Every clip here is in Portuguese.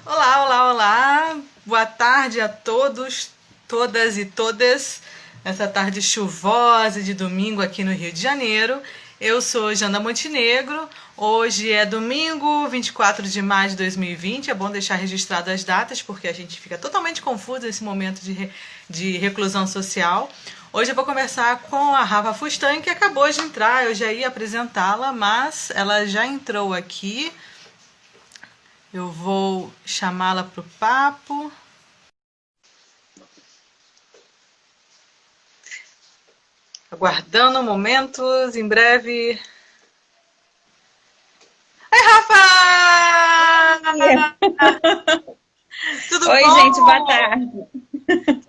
Olá, olá, olá. Boa tarde a todos, todas e todas. Nessa tarde chuvosa de domingo aqui no Rio de Janeiro. Eu sou Janda Montenegro. Hoje é domingo, 24 de maio de 2020. É bom deixar registrado as datas, porque a gente fica totalmente confuso nesse momento de reclusão social. Hoje eu vou conversar com a Rafa Fustan, que acabou de entrar. Eu já ia apresentá-la, mas ela já entrou aqui. Eu vou chamá-la para o papo. Aguardando momentos, em breve. Oi, Rafa! Tudo Oi, bom? gente, boa tarde.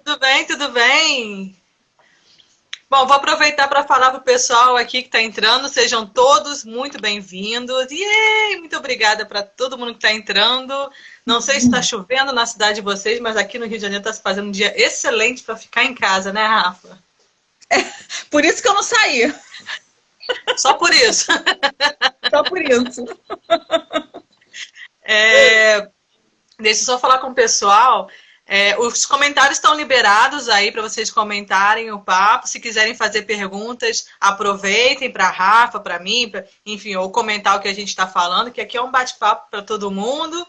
Tudo bem, tudo bem? Bom, vou aproveitar para falar para o pessoal aqui que está entrando. Sejam todos muito bem-vindos. Muito obrigada para todo mundo que está entrando. Não sei se está chovendo na cidade de vocês, mas aqui no Rio de Janeiro está se fazendo um dia excelente para ficar em casa, né, Rafa? Por isso que eu não saí, Só por isso. só por isso. Deixa eu só falar com o pessoal. Os comentários estão liberados aí para vocês comentarem o papo. Se quiserem fazer perguntas, aproveitem para a Rafa, para mim, enfim, ou comentar o que a gente está falando, que aqui é um bate-papo para todo mundo.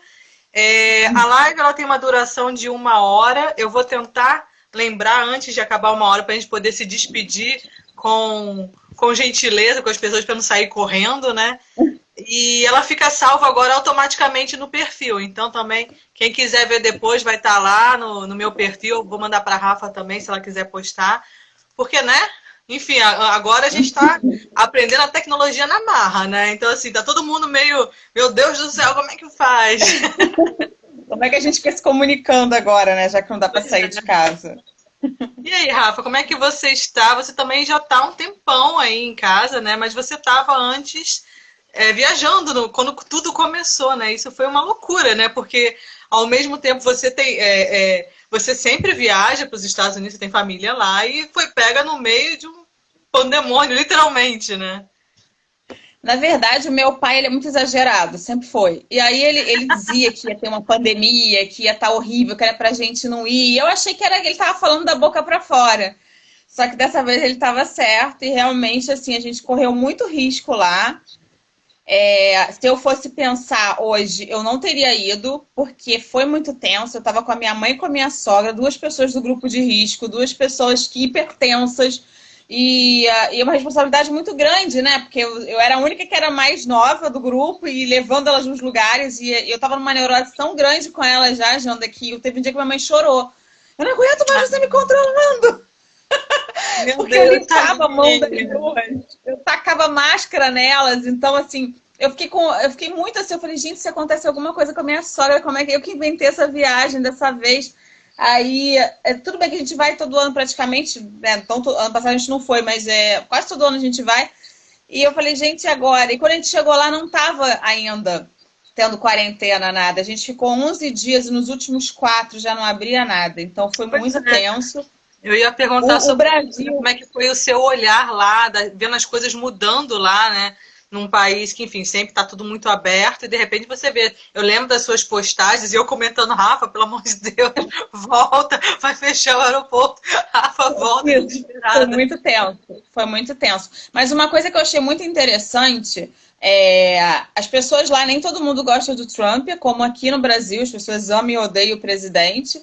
A live ela tem uma duração de 1 hora. Eu vou tentar lembrar antes de acabar 1 hora para a gente poder se despedir com gentileza com as pessoas para não sair correndo, né? E ela fica salva agora automaticamente no perfil. Então também, quem quiser ver depois vai estar lá no meu perfil. Eu vou mandar para a Rafa também, se ela quiser postar. Porque, né? Enfim, agora a gente está aprendendo a tecnologia na marra, né? Então, assim, tá todo mundo meio... Meu Deus do céu, como é que faz? Como é que a gente fica se comunicando agora, né? Já que não dá para sair de casa. E aí, Rafa, como é que você está? Você também já está um tempão aí em casa, né? Mas você estava antes viajando quando tudo começou, né? Isso foi uma loucura, né? Porque ao mesmo tempo você tem, você sempre viaja para os Estados Unidos, você tem família lá e foi pega no meio de um pandemônio, literalmente, né? Na verdade, o meu pai ele é muito exagerado, sempre foi. E aí ele dizia que ia ter uma pandemia, que ia estar horrível, que era pra gente não ir. E eu achei que ele estava falando da boca para fora. Só que dessa vez ele estava certo e realmente assim a gente correu muito risco lá. Se eu fosse pensar hoje, eu não teria ido, porque foi muito tenso. Eu estava com a minha mãe e com a minha sogra, duas pessoas do grupo de risco, duas pessoas que hipertensas, e uma responsabilidade muito grande, né? Porque eu era a única que era mais nova do grupo e levando elas nos lugares, e eu estava numa neurose tão grande com elas já, Janda, que teve um dia que minha mãe chorou. Eu não aguento mais você me controlando. Meu Porque eu Deus, limpava a mão das tadinha. duas, eu tacava máscara nelas, então assim, eu fiquei muito assim, eu falei, gente, se acontece alguma coisa com a minha sogra, como é que eu que inventei essa viagem dessa vez? Aí, tudo bem que a gente vai todo ano praticamente, né? Então, ano passado a gente não foi, mas quase todo ano a gente vai. E eu falei, gente, e agora? E quando a gente chegou lá, não estava ainda tendo quarentena, nada. A gente ficou 11 dias e nos últimos 4 já não abria nada. Então, foi Pois muito é. tenso. Eu ia perguntar O sobre isso, né? Brasil. Como é que foi o seu olhar lá, vendo as coisas mudando lá, né? Num país que, enfim, sempre está tudo muito aberto e de repente você vê. Eu lembro das suas postagens e eu comentando, Rafa, pelo amor de Deus, volta, vai fechar o aeroporto. Rafa, volta, Isso, foi desesperada. muito tenso, foi muito tenso. Mas uma coisa que eu achei muito interessante as pessoas lá, nem todo mundo gosta do Trump, como aqui no Brasil, as pessoas amam e odeiam o presidente.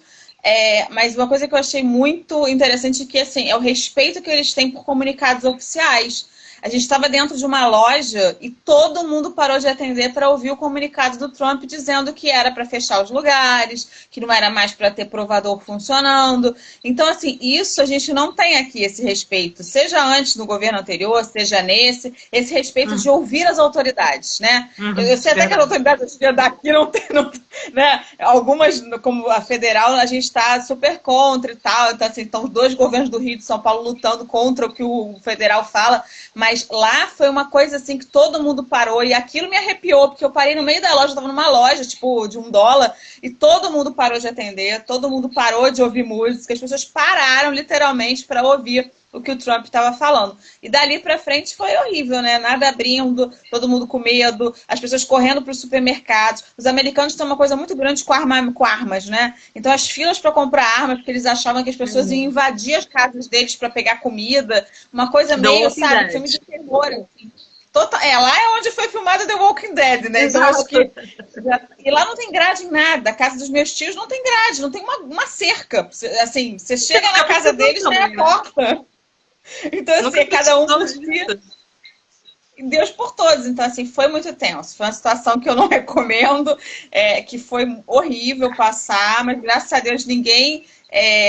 Mas uma coisa que eu achei muito interessante é que assim, é o respeito que eles têm por comunicados oficiais. A gente estava dentro de uma loja e todo mundo parou de atender para ouvir o comunicado do Trump dizendo que era para fechar os lugares, que não era mais para ter provador funcionando. Então, assim, isso a gente não tem aqui, esse respeito. Seja antes no governo anterior, seja nesse, esse respeito de ouvir as autoridades, né? Eu sei até que as Verdade. autoridades daqui não tem, não, né? Algumas, como a federal, a gente está super contra e tal. Então, assim, estão os dois governos do Rio e de São Paulo lutando contra o que o federal fala. Mas lá foi uma coisa assim que todo mundo parou e aquilo me arrepiou, porque eu parei no meio da loja, eu tava numa loja, tipo, de $1, e todo mundo parou de atender, todo mundo parou de ouvir música, as pessoas pararam literalmente para ouvir o que o Trump estava falando. E dali para frente foi horrível, né? Nada abrindo, todo mundo com medo, as pessoas correndo para os supermercados. Os americanos têm uma coisa muito grande com armas, né? Então as filas para comprar armas, porque eles achavam que as pessoas iam invadir as casas deles para pegar comida, uma coisa meio, sabe, filme de terror, assim. Lá é onde foi filmado The Walking Dead, né? Então acho que. E lá não tem grade em nada. A casa dos meus tios não tem grade, não tem uma cerca. Assim, você chega na casa deles, tem a porta. Então, assim, cada um por si. Deus por todos. Então, assim, foi muito tenso. Foi uma situação que eu não recomendo, que foi horrível passar, mas graças a Deus ninguém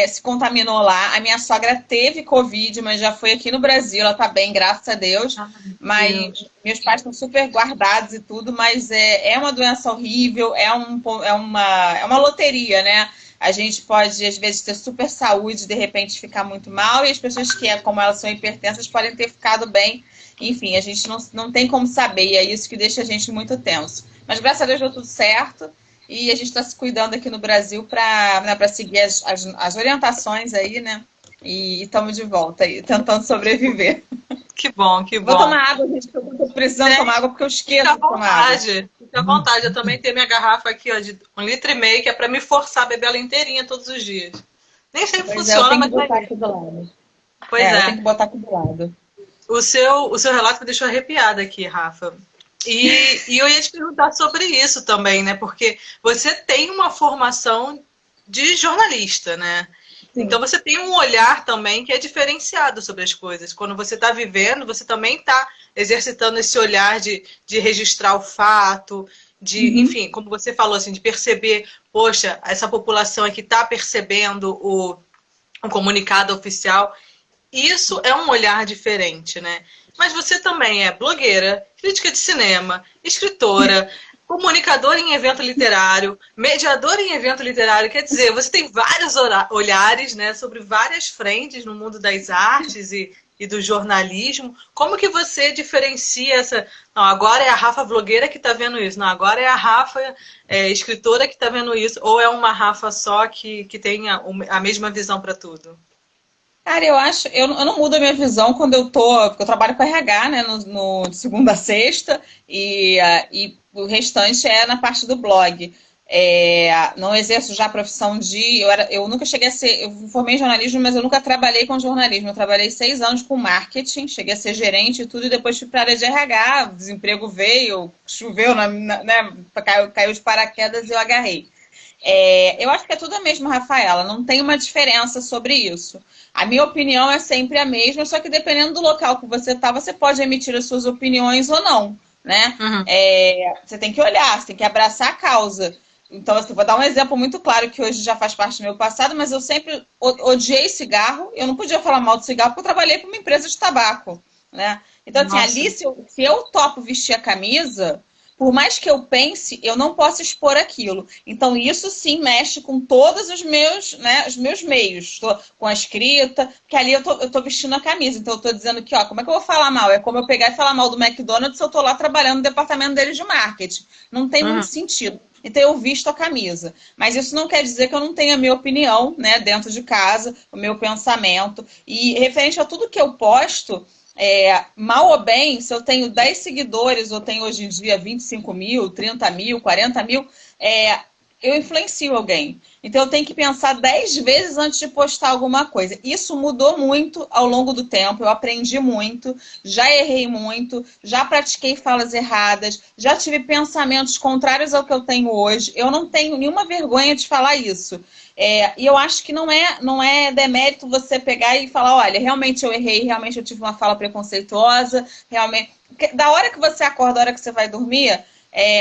se contaminou lá. A minha sogra teve Covid, mas já foi aqui no Brasil, ela tá bem, graças a Deus. Mas meus pais estão super guardados e tudo, mas é uma doença horrível, é uma loteria, né? A gente pode, às vezes, ter super saúde e, de repente, ficar muito mal, e as pessoas que, como elas são hipertensas, podem ter ficado bem. Enfim, a gente não tem como saber, e é isso que deixa a gente muito tenso. Mas, graças a Deus, deu tudo certo, e a gente está se cuidando aqui no Brasil para seguir as orientações aí, né? E estamos de volta aí, tentando sobreviver. Que bom, que bom. Vou tomar água, gente, porque eu estou precisando tomar água, porque eu esqueço de tomar água. Fica à vontade. Eu também tenho minha garrafa aqui, ó, de 1,5 litro, que é para me forçar a beber ela inteirinha todos os dias. Nem sempre funciona, mas... botar aqui do lado. Pois é. Tem que botar aqui do lado. O seu relato me deixou arrepiada aqui, Rafa. E eu ia te perguntar sobre isso também, né? Porque você tem uma formação de jornalista, né? Sim. Então você tem um olhar também que é diferenciado sobre as coisas. Quando você está vivendo, você também está exercitando esse olhar de registrar o fato, enfim, como você falou, assim, de perceber, poxa, essa população aqui está percebendo o comunicado oficial. Isso é um olhar diferente, né? Mas você também é blogueira, crítica de cinema, escritora, comunicadora em evento literário, mediadora em evento literário. Quer dizer, você tem vários olhares, né, sobre várias frentes no mundo das artes e do jornalismo. Como que você diferencia essa... Não, agora é a Rafa blogueira que está vendo isso. Não, agora é a Rafa escritora que está vendo isso. Ou é uma Rafa só que tem a mesma visão para tudo? Cara, eu não mudo a minha visão quando porque eu trabalho com RH, né, de segunda a sexta, e o restante é na parte do blog. Não exerço já a profissão eu nunca cheguei a ser, eu formei em jornalismo, mas eu nunca trabalhei com jornalismo. Eu trabalhei 6 anos com marketing, cheguei a ser gerente e tudo, e depois fui para a área de RH, o desemprego veio, choveu, né, caiu de paraquedas e eu agarrei. Eu acho que é tudo a mesma, Rafaela, não tem uma diferença sobre isso. A minha opinião é sempre a mesma, só que dependendo do local que você está, você pode emitir as suas opiniões ou não, né? Você tem que olhar, você tem que abraçar a causa. Então, assim, vou dar um exemplo muito claro que hoje já faz parte do meu passado, mas eu sempre odiei cigarro. Eu não podia falar mal de cigarro porque eu trabalhei para uma empresa de tabaco, né? Então, assim, ali, se eu topo vestir a camisa... Por mais que eu pense, eu não posso expor aquilo. Então, isso sim mexe com todos os meus, né, os meus meios. Com a escrita, porque ali eu tô vestindo a camisa. Então, eu tô dizendo que, ó, como é que eu vou falar mal? É como eu pegar e falar mal do McDonald's se eu tô lá trabalhando no departamento deles de marketing. Não tem muito sentido. Então, eu visto a camisa. Mas isso não quer dizer que eu não tenha a minha opinião, né, dentro de casa, o meu pensamento. E referente a tudo que eu posto... mal ou bem, se eu tenho 10 seguidores, ou tenho hoje em dia 25 mil, 30 mil, 40 mil, eu influencio alguém. Então eu tenho que pensar 10 vezes antes de postar alguma coisa. Isso mudou muito ao longo do tempo, eu aprendi muito, já errei muito, já pratiquei falas erradas, já tive pensamentos contrários ao que eu tenho hoje. Eu não tenho nenhuma vergonha de falar isso. E eu acho que não é demérito você pegar e falar, olha, realmente eu errei, realmente eu tive uma fala preconceituosa, realmente... Porque da hora que você acorda, da hora que você vai dormir,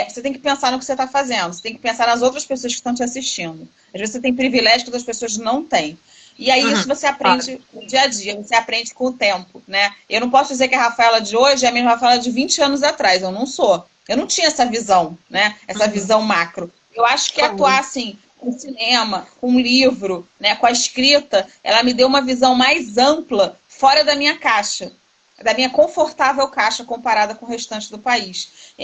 você tem que pensar no que você está fazendo, você tem que pensar nas outras pessoas que estão te assistindo. Às vezes você tem privilégio que outras pessoas não têm. E aí isso você aprende no dia a dia, você aprende com o tempo, né? Eu não posso dizer que a Rafaela de hoje é a mesma Rafaela de 20 anos atrás, eu não sou. Eu não tinha essa visão, né? Essa visão macro. Eu acho que atuar assim... com cinema, com livro, né, com a escrita, ela me deu uma visão mais ampla, fora da minha caixa, da minha confortável caixa comparada com o restante do país.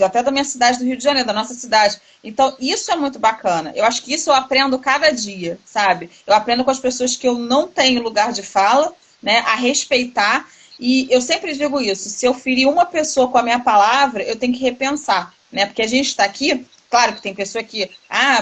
Até da minha cidade do Rio de Janeiro, da nossa cidade. Então, isso é muito bacana. Eu acho que isso eu aprendo cada dia, sabe? Eu aprendo com as pessoas que eu não tenho lugar de fala, né, a respeitar. E eu sempre digo isso, se eu ferir uma pessoa com a minha palavra, eu tenho que repensar, né? Porque a gente está aqui, claro que tem pessoa que,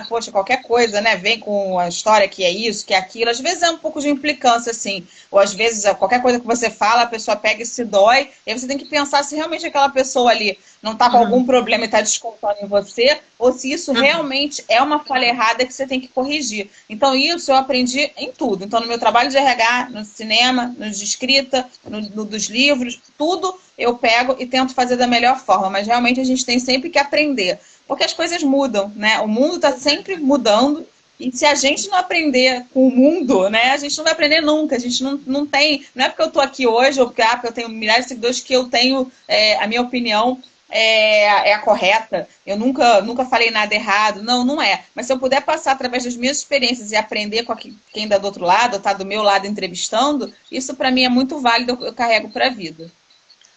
poxa, qualquer coisa, né? Vem com a história que é isso, que é aquilo. Às vezes é um pouco de implicância, assim. Ou às vezes qualquer coisa que você fala, a pessoa pega e se dói. E aí você tem que pensar se realmente aquela pessoa ali não está com algum problema e está descontando em você, ou se isso realmente é uma falha errada que você tem que corrigir. Então isso eu aprendi em tudo. Então no meu trabalho de RH, no cinema, no de escrita, no dos livros, tudo eu pego e tento fazer da melhor forma. Mas realmente a gente tem sempre que aprender. Porque as coisas mudam, né? O mundo está sempre mudando. E se a gente não aprender com o mundo, né? A gente não vai aprender nunca. A gente não tem... Não é porque eu estou aqui hoje ou porque eu tenho milhares de seguidores que eu tenho a minha opinião é a correta. Eu nunca falei nada errado. Não, não é. Mas se eu puder passar através das minhas experiências e aprender com quem está do outro lado, ou está do meu lado entrevistando, isso para mim é muito válido, eu carrego para a vida.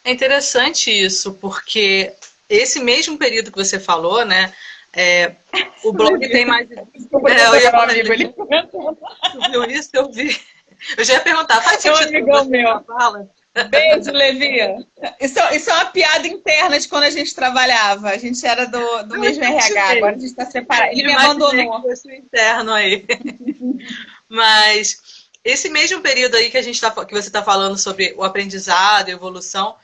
É interessante isso, porque esse mesmo período que você falou, né? O blog tem mais... eu ia falar, tu viu isso? Eu vi. Eu já ia perguntar, faz sentido que você fala? Beijo, Levi. Isso é uma piada interna de quando a gente trabalhava. A gente era do mesmo RH, agora a gente está separado. Ele me abandonou. Interno aí. Mas esse mesmo período aí que você está falando sobre o aprendizado, a evolução,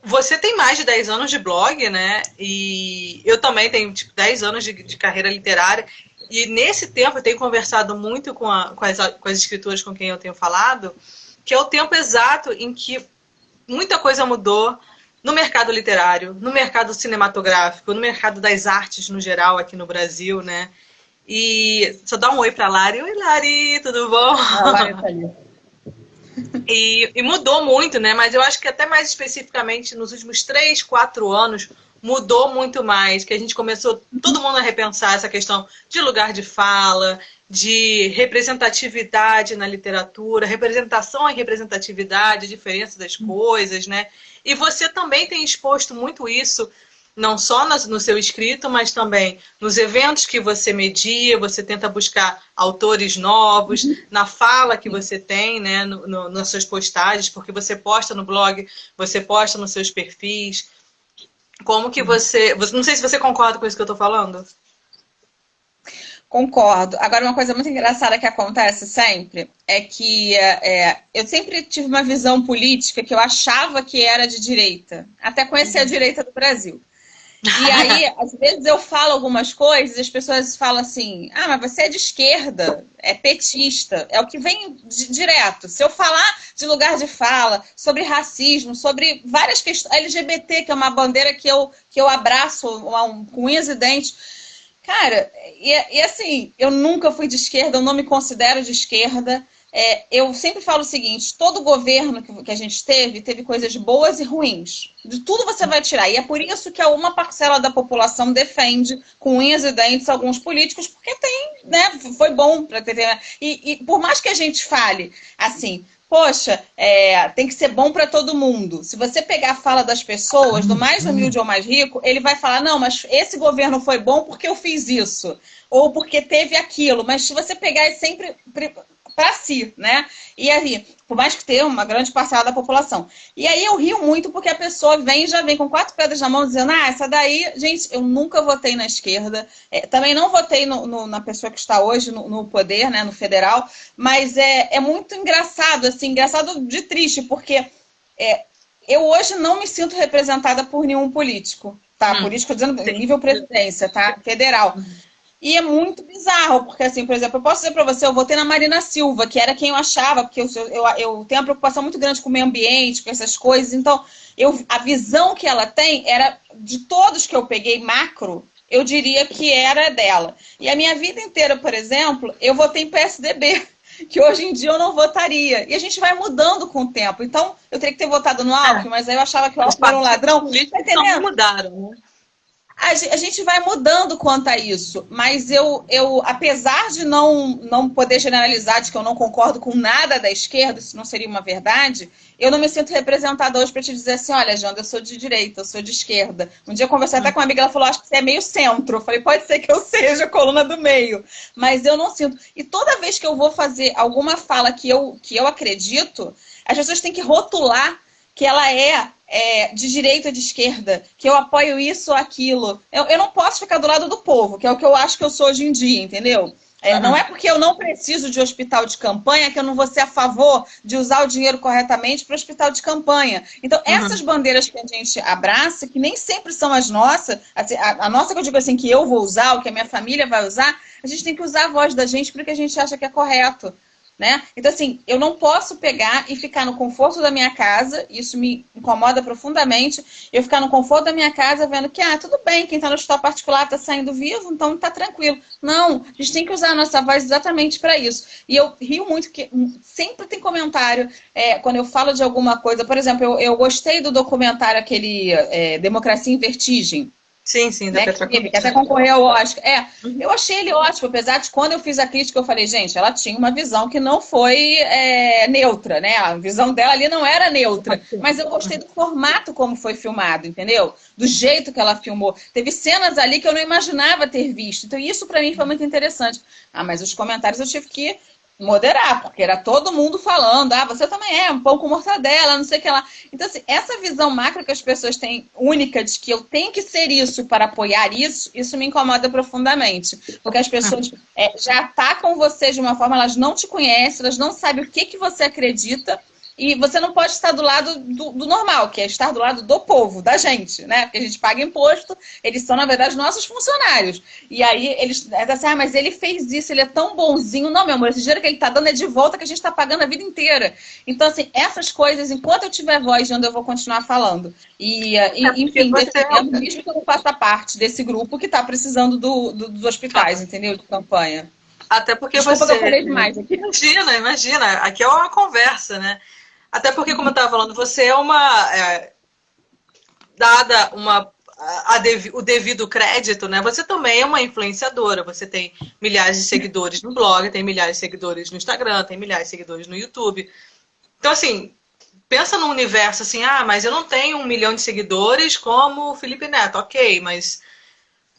você tem mais de 10 anos de blog, né? E eu também tenho 10 anos de carreira literária. E nesse tempo eu tenho conversado muito com as escritoras com quem eu tenho falado, que é o tempo exato em que muita coisa mudou no mercado literário, no mercado cinematográfico, no mercado das artes no geral aqui no Brasil, né? E só dá um oi para a Lari. Oi, Lari, tudo bom? A Lari tá ali. E mudou muito, né? Mas eu acho que até mais especificamente nos últimos 3, 4 anos mudou muito mais, que a gente começou todo mundo a repensar essa questão de lugar de fala, de representatividade na literatura, representação e representatividade, diferença das coisas, né? E você também tem exposto muito isso, não só no seu escrito, mas também nos eventos que você media, você tenta buscar autores novos, na fala que você tem, né, nas suas postagens, porque você posta no blog, você posta nos seus perfis. Como que você... Não sei se você concorda com isso que eu estou falando. Concordo. Agora, uma coisa muito engraçada que acontece sempre é que eu sempre tive uma visão política que eu achava que era de direita, até conhecer a direita do Brasil. E aí, às vezes eu falo algumas coisas e as pessoas falam assim, mas você é de esquerda, é petista, é o que vem direto. Se eu falar de lugar de fala, sobre racismo, sobre várias questões, LGBT, que é uma bandeira que eu abraço com unhas e dentes. Cara, e assim, eu nunca fui de esquerda, eu não me considero de esquerda. Eu sempre falo o seguinte, todo governo que a gente teve coisas boas e ruins. De tudo você vai tirar. E é por isso que uma parcela da população defende com unhas e dentes alguns políticos, porque né, foi bom para ter. E por mais que a gente fale assim, poxa, tem que ser bom para todo mundo. Se você pegar a fala das pessoas, do mais humilde ao mais rico, ele vai falar, não, mas esse governo foi bom porque eu fiz isso. Ou porque teve aquilo. Mas se você pegar, é sempre para si, né? E aí, por mais que tenha uma grande parcela da população. E aí eu rio muito porque a pessoa já vem com 4 pedras na mão dizendo, essa daí, gente, eu nunca votei na esquerda, também não votei na pessoa que está hoje no poder, né, no federal, mas é muito engraçado, assim, engraçado de triste, porque eu hoje não me sinto representada por nenhum político, tá? Político, dizendo nível presidência, tá? Federal. E é muito bizarro, porque assim, por exemplo, eu posso dizer para você, eu votei na Marina Silva, que era quem eu achava, porque eu tenho uma preocupação muito grande com o meio ambiente, com essas coisas, então a visão que ela tem era, de todos que eu peguei macro, eu diria que era dela. E a minha vida inteira, por exemplo, eu votei em PSDB, que hoje em dia eu não votaria. E a gente vai mudando com o tempo. Então, eu teria que ter votado no Alckmin, mas aí eu achava que o Alckmin era um ladrão. Tá entendendo? Mudaram, né? A gente vai mudando quanto a isso, mas eu apesar de não poder generalizar de que eu não concordo com nada da esquerda, isso não seria uma verdade, eu não me sinto representada hoje para te dizer assim, olha, Janda, eu sou de direita, eu sou de esquerda. Um dia eu conversei até com uma amiga, ela falou, acho que você é meio centro. Eu falei, pode ser que eu seja a coluna do meio, mas eu não sinto. E toda vez que eu vou fazer alguma fala que eu acredito, as pessoas têm que rotular que ela de direita ou de esquerda, que eu apoio isso ou aquilo. Eu não posso ficar do lado do povo, que é o que eu acho que eu sou hoje em dia, entendeu? Não é porque eu não preciso de hospital de campanha que eu não vou ser a favor de usar o dinheiro corretamente para o hospital de campanha. Então, essas bandeiras que a gente abraça, que nem sempre são as nossas, assim, a nossa que eu digo assim, que eu vou usar, o que a minha família vai usar, a gente tem que usar a voz da gente porque a gente acha que é correto. Né? Então, assim, eu não posso pegar e ficar no conforto da minha casa, isso me incomoda profundamente, eu ficar no conforto da minha casa vendo que, tudo bem, quem está no hospital particular está saindo vivo, então está tranquilo. Não, a gente tem que usar a nossa voz exatamente para isso. E eu rio muito, que sempre tem comentário, quando eu falo de alguma coisa, por exemplo, eu gostei do documentário aquele Democracia em Vertigem. Sim, da Petra Campos. Que até concorreu ao Oscar. Eu achei ele ótimo, apesar de quando eu fiz a crítica, eu falei, gente, ela tinha uma visão que não foi neutra, né? A visão dela ali não era neutra. Mas eu gostei do formato como foi filmado, entendeu? Do jeito que ela filmou. Teve cenas ali que eu não imaginava ter visto. Então isso pra mim foi muito interessante. Mas os comentários eu tive que moderar, porque era todo mundo falando, você também um pão com mortadela, não sei o que lá. Então, assim, essa visão macro que as pessoas têm, única, de que eu tenho que ser isso para apoiar isso me incomoda profundamente. Porque as pessoas já atacam você de uma forma, elas não te conhecem, elas não sabem o que você acredita, e você não pode estar do lado do normal, que é estar do lado do povo, da gente, né? Porque a gente paga imposto, eles são, na verdade, nossos funcionários. E aí eles dizem assim, mas ele fez isso, ele é tão bonzinho. Não, meu amor, esse dinheiro que ele está dando é de volta que a gente está pagando a vida inteira. Então, assim, essas coisas, enquanto eu tiver voz, eu vou continuar falando. Enfim, mesmo que eu não faça parte desse grupo que está precisando dos hospitais, entendeu? De campanha. Até porque Desculpa que eu falei demais aqui. Imagina. Aqui é uma conversa, né? Até porque, como eu estava falando, você é dada o devido crédito, né? Você também é uma influenciadora. Você tem milhares de seguidores no blog, tem milhares de seguidores no Instagram, tem milhares de seguidores no YouTube. Então, assim, pensa num universo assim, mas eu não tenho 1 milhão de seguidores como o Felipe Neto. Ok, mas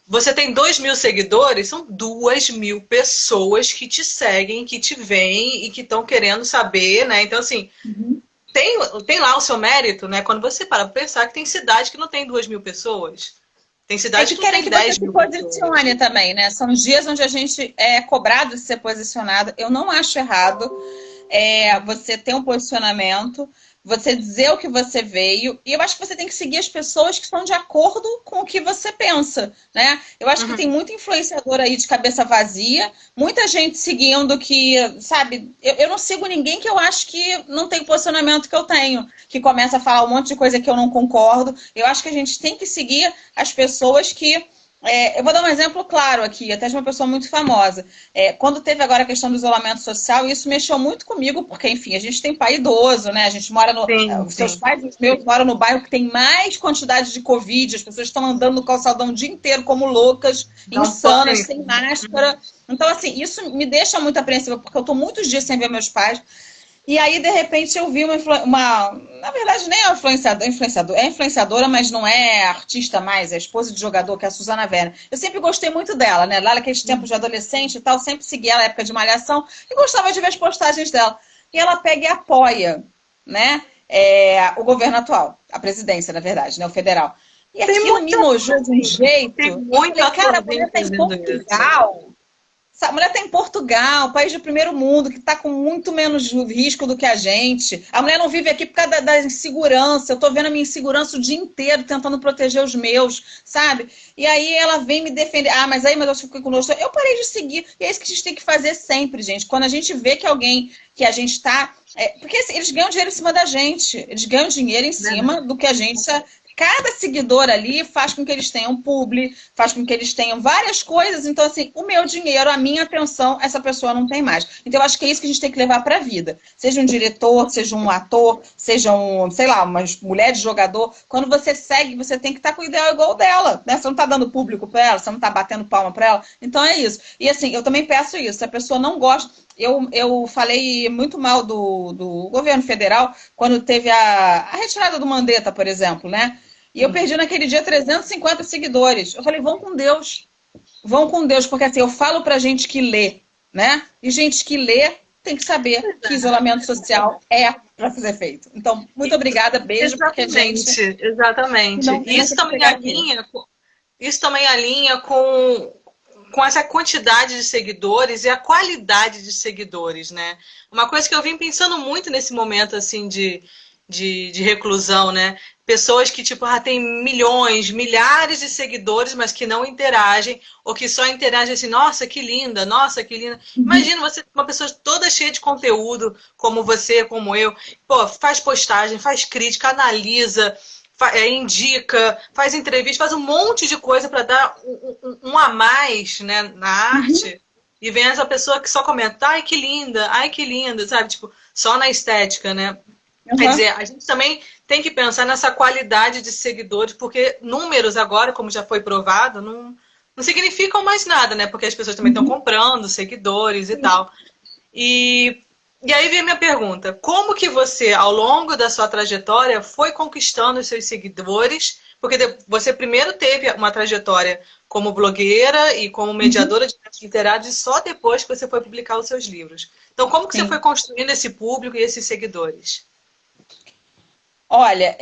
você tem 2.000 seguidores, são 2.000 pessoas que te seguem, que te veem e que estão querendo saber, né? Então, assim, tem lá o seu mérito, né? Quando você para pensar que tem cidade que não tem 2.000 pessoas. Tem cidade que querem que 10 mil pessoas. Posicione também, né? São dias onde a gente é cobrado de ser posicionado. Eu não acho errado você ter um posicionamento, você dizer o que você veio, e eu acho que você tem que seguir as pessoas que estão de acordo com o que você pensa, né? Eu acho que tem muito influenciador aí de cabeça vazia, muita gente seguindo que, sabe, eu não sigo ninguém que eu acho que não tem o posicionamento que eu tenho, que começa a falar um monte de coisa que eu não concordo. Eu acho que a gente tem que seguir as pessoas que... eu vou dar um exemplo claro aqui, até de uma pessoa muito famosa. Quando teve agora a questão do isolamento social, isso mexeu muito comigo, porque, enfim, a gente tem pai idoso, né? A gente mora no... Seus pais, os meus, moram no bairro que tem mais quantidade de Covid, as pessoas estão andando no calçadão o dia inteiro como loucas, insanas, sem máscara. Então, assim, isso me deixa muito apreensiva, porque eu estou muitos dias sem ver meus pais. E aí, de repente, eu vi na verdade, nem é influenciadora, mas não é artista mais, é esposa de jogador, que é a Suzana Verne. Eu sempre gostei muito dela, né? Lá naqueles tempos de adolescente e tal, sempre segui ela na época de Malhação e gostava de ver as postagens dela. E ela pega e apoia, né? O governo atual, a presidência, na verdade, né? O federal. E aquilo me nojou de um jeito. Cara, a mulher tá em Portugal. A mulher está em Portugal, país de primeiro mundo, que está com muito menos risco do que a gente. A mulher não vive aqui por causa da insegurança. Eu estou vendo a minha insegurança o dia inteiro, tentando proteger os meus, sabe? E aí ela vem me defender. Mas eu fico conosco. Eu parei de seguir. E é isso que a gente tem que fazer sempre, gente. Quando a gente vê que alguém, que a gente está... porque assim, eles ganham dinheiro em cima da gente. Eles ganham dinheiro em cima do que a gente cada seguidor ali faz com que eles tenham publi, faz com que eles tenham várias coisas. Então, assim, o meu dinheiro, a minha atenção, essa pessoa não tem mais. Então, eu acho que é isso que a gente tem que levar para a vida. Seja um diretor, seja um ator, seja um, sei lá, uma mulher de jogador. Quando você segue, você tem que estar com o ideal igual dela, né? Você não está dando público para ela, você não está batendo palma para ela. Então, é isso. E, assim, eu também peço isso. Se a pessoa não gosta... Eu falei muito mal do governo federal quando teve a retirada do Mandetta, por exemplo, né? E eu perdi naquele dia 350 seguidores. Eu falei, vão com Deus. Vão com Deus, porque assim, eu falo pra gente que lê, né? E gente que lê tem que saber que isolamento social é para ser feito. Então, muito obrigada, beijo, porque a gente... Exatamente. Isso também alinha com essa quantidade de seguidores e a qualidade de seguidores, né? Uma coisa que eu vim pensando muito nesse momento, assim, de reclusão, né? Pessoas que, tipo, têm milhões, milhares de seguidores, mas que não interagem, ou que só interagem assim, nossa, que linda, nossa, que linda. Imagina você, uma pessoa toda cheia de conteúdo, como você, como eu, pô, faz postagem, faz crítica, analisa, indica, faz entrevista, faz um monte de coisa para dar um a mais, né, na arte. E vem essa pessoa que só comenta, ai que linda, sabe? Tipo, só na estética, né? Quer dizer, a gente também tem que pensar nessa qualidade de seguidores, porque números agora, como já foi provado, não significam mais nada, né? Porque as pessoas também estão comprando seguidores e tal. E aí vem a minha pergunta. Como que você, ao longo da sua trajetória, foi conquistando os seus seguidores? Porque você primeiro teve uma trajetória como blogueira e como mediadora de textos literários, e só depois que você foi publicar os seus livros. Então, como que você foi construindo esse público e esses seguidores? Olha,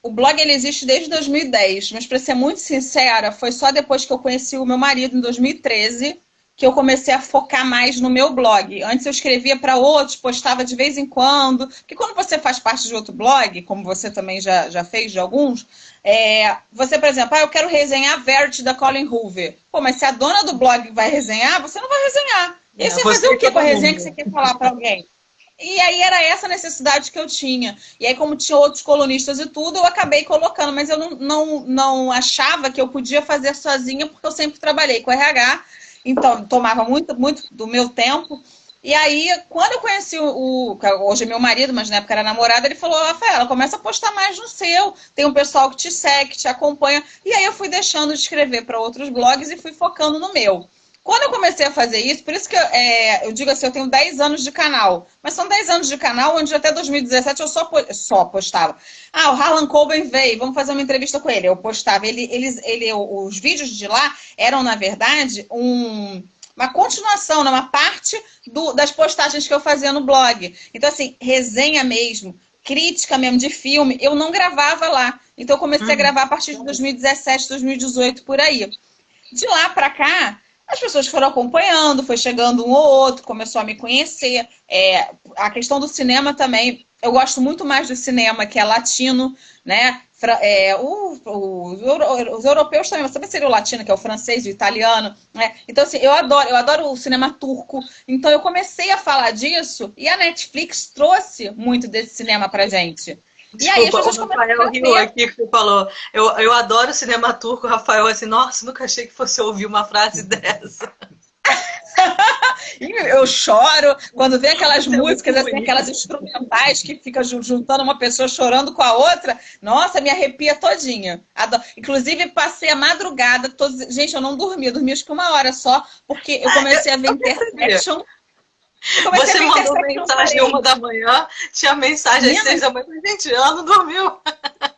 o blog ele existe desde 2010, mas para ser muito sincera, foi só depois que eu conheci o meu marido, em 2013, que eu comecei a focar mais no meu blog. Antes eu escrevia para outros, postava de vez em quando, porque quando você faz parte de outro blog, como você também já fez de alguns, você, por exemplo, eu quero resenhar Verity da Colin Hoover. Pô, mas se a dona do blog vai resenhar, você não vai resenhar. E aí você vai fazer o quê com a resenha que você quer falar para alguém? E aí era essa necessidade que eu tinha. E aí, como tinha outros colunistas e tudo, eu acabei colocando. Mas eu não achava que eu podia fazer sozinha, porque eu sempre trabalhei com RH. Então, tomava muito do meu tempo. E aí, quando eu conheci hoje é meu marido, mas na época era namorado, ele falou, Rafaela, começa a postar mais no seu. Tem um pessoal que te segue, que te acompanha. E aí eu fui deixando de escrever para outros blogs e fui focando no meu. Quando eu comecei a fazer isso, por isso que eu digo assim, eu tenho 10 anos de canal. Mas são 10 anos de canal, onde até 2017 eu só postava. O Harlan Coben veio, vamos fazer uma entrevista com ele. Eu postava. Os vídeos de lá eram, na verdade, uma continuação, uma parte das postagens que eu fazia no blog. Então, assim, resenha mesmo, crítica mesmo de filme, eu não gravava lá. Então, eu comecei a gravar a partir de 2017, 2018, por aí. De lá para cá, as pessoas foram acompanhando, foi chegando um ou outro, começou a me conhecer. A questão do cinema também, eu gosto muito mais do cinema, que é latino, né? Os europeus também, mas também seria o latino, que é o francês, o italiano, né? Então, assim, eu adoro o cinema turco. Então, eu comecei a falar disso e a Netflix trouxe muito desse cinema pra gente. Desculpa, e aí, o Rafael riu aqui que você falou. Eu adoro cinema turco, Rafael, assim, nossa, nunca achei que fosse ouvir uma frase dessa. Eu choro quando vem aquelas músicas, assim, aquelas instrumentais que ficam juntando uma pessoa chorando com a outra. Nossa, me arrepia todinha. Adoro. Inclusive, passei a madrugada. Gente, eu não dormi. Eu dormi acho que 1 hora só, porque eu comecei a ver Intersection. Você mandou mensagem 1 da manhã, tinha mensagem às 6 da manhã. Gente, ela não dormiu.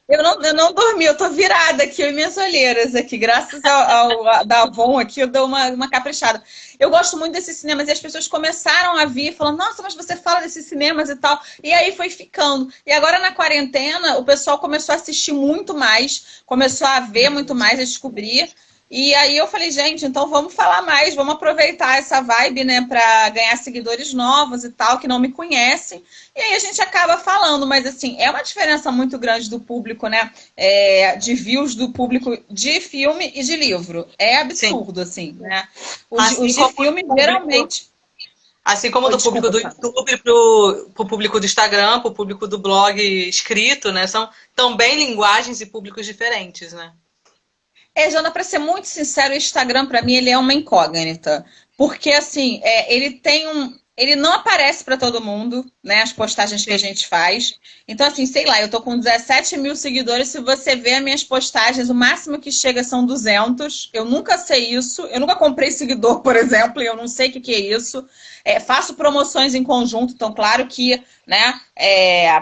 Eu não dormi, eu tô virada aqui, eu e minhas olheiras aqui. Graças ao da Avon aqui, eu dou uma caprichada. Eu gosto muito desses cinemas e as pessoas começaram a vir falando, nossa, mas você fala desses cinemas e tal. E aí foi ficando. E agora na quarentena, o pessoal começou a assistir muito mais, começou a ver muito mais, a descobrir. E aí eu falei, gente, então vamos falar mais, vamos aproveitar essa vibe, né, para ganhar seguidores novos e tal, que não me conhecem. E aí a gente acaba falando, mas assim, é uma diferença muito grande do público, né, de views do público de filme e de livro. É absurdo, assim, né? Os de filme, geralmente... Assim como do público do YouTube pro público do Instagram, pro público do blog escrito, né? São também linguagens e públicos diferentes, né? Jana, para ser muito sincero, o Instagram, para mim, ele é uma incógnita. Porque, assim, ele tem um... Ele não aparece para todo mundo, né? As postagens que a gente faz. Então, assim, sei lá, eu tô com 17 mil seguidores. Se você ver as minhas postagens, o máximo que chega são 200. Eu nunca sei isso. Eu nunca comprei seguidor, por exemplo, e eu não sei o que é isso. Faço promoções em conjunto, então, claro que, né?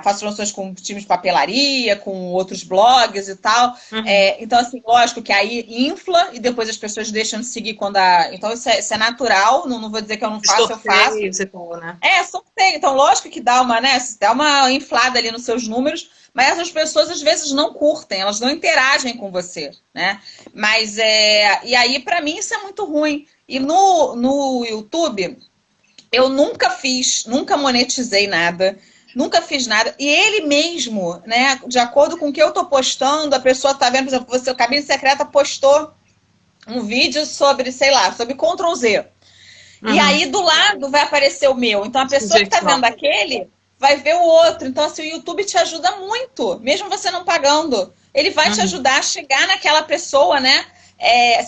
Faço promoções com times de papelaria, com outros blogs e tal. Uhum. Então, assim, lógico que aí infla e depois as pessoas deixam de seguir quando Então, isso é natural. Não vou dizer que eu não faço, eu faço. Né? Sorteio. Então, lógico que dá uma, né? Dá uma inflada ali nos seus números, mas essas pessoas às vezes não curtem, elas não interagem com você, né? Mas e aí, para mim, isso é muito ruim. E no YouTube, eu nunca monetizei nada, nunca fiz nada. E ele mesmo, né? De acordo com o que eu tô postando, a pessoa tá vendo, por exemplo, você, o Cabine Secreta postou um vídeo sobre, sei lá, sobre Ctrl Z. E aí, do lado, vai aparecer o meu. Então, a pessoa que está vendo aquele vai ver o outro. Então, assim, o YouTube te ajuda muito, mesmo você não pagando. Ele vai te ajudar a chegar naquela pessoa, né?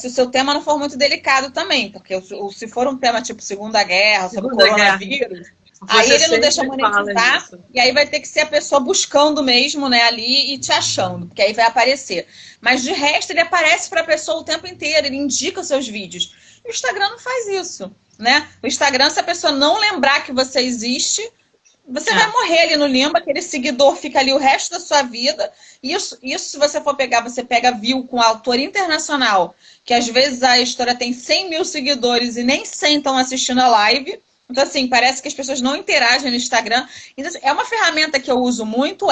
Se o seu tema não for muito delicado também. Porque se for um tema tipo Segunda Guerra, sobre coronavírus, aí ele não deixa monetizar. E aí vai ter que ser a pessoa buscando mesmo, né, ali e te achando. Porque aí vai aparecer. Mas, de resto, ele aparece para a pessoa o tempo inteiro. Ele indica os seus vídeos. E o Instagram não faz isso. Né? O Instagram, se a pessoa não lembrar que você existe, você vai morrer ali no limbo, aquele seguidor fica ali o resto da sua vida. Isso se você for pegar, você pega view com autor internacional, que às vezes a história tem 100 mil seguidores e nem 100 estão assistindo a live. Então, assim, parece que as pessoas não interagem no Instagram. Então, assim, é uma ferramenta que eu uso muito,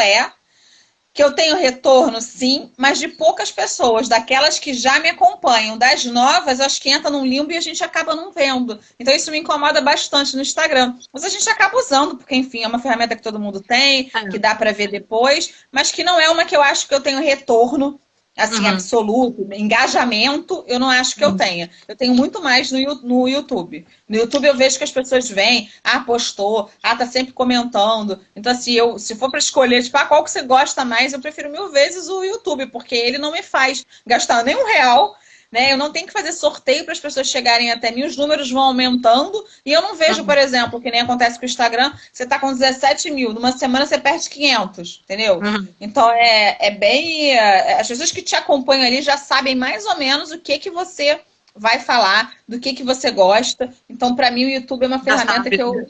que eu tenho retorno, sim, mas de poucas pessoas, daquelas que já me acompanham. Das novas, acho que entra num limbo e a gente acaba não vendo. Então, isso me incomoda bastante no Instagram. Mas a gente acaba usando, porque, enfim, é uma ferramenta que todo mundo tem, que dá para ver depois, mas que não é uma que eu acho que eu tenho retorno, assim, absoluto, engajamento, eu não acho que eu tenha. Eu tenho muito mais no YouTube. No YouTube eu vejo que as pessoas vêm, postou, tá sempre comentando. Então, assim, se for para escolher, tipo, qual que você gosta mais, eu prefiro 1000 vezes o YouTube, porque ele não me faz gastar nem R$1, né? Eu não tenho que fazer sorteio para as pessoas chegarem até mim, os números vão aumentando, e eu não vejo, por exemplo, que nem acontece com o Instagram, você tá com 17 mil, numa semana você perde 500, entendeu? Então, é bem... as pessoas que te acompanham ali já sabem mais ou menos o que você vai falar, do que você gosta. Então, para mim, o YouTube é uma ferramenta que eu...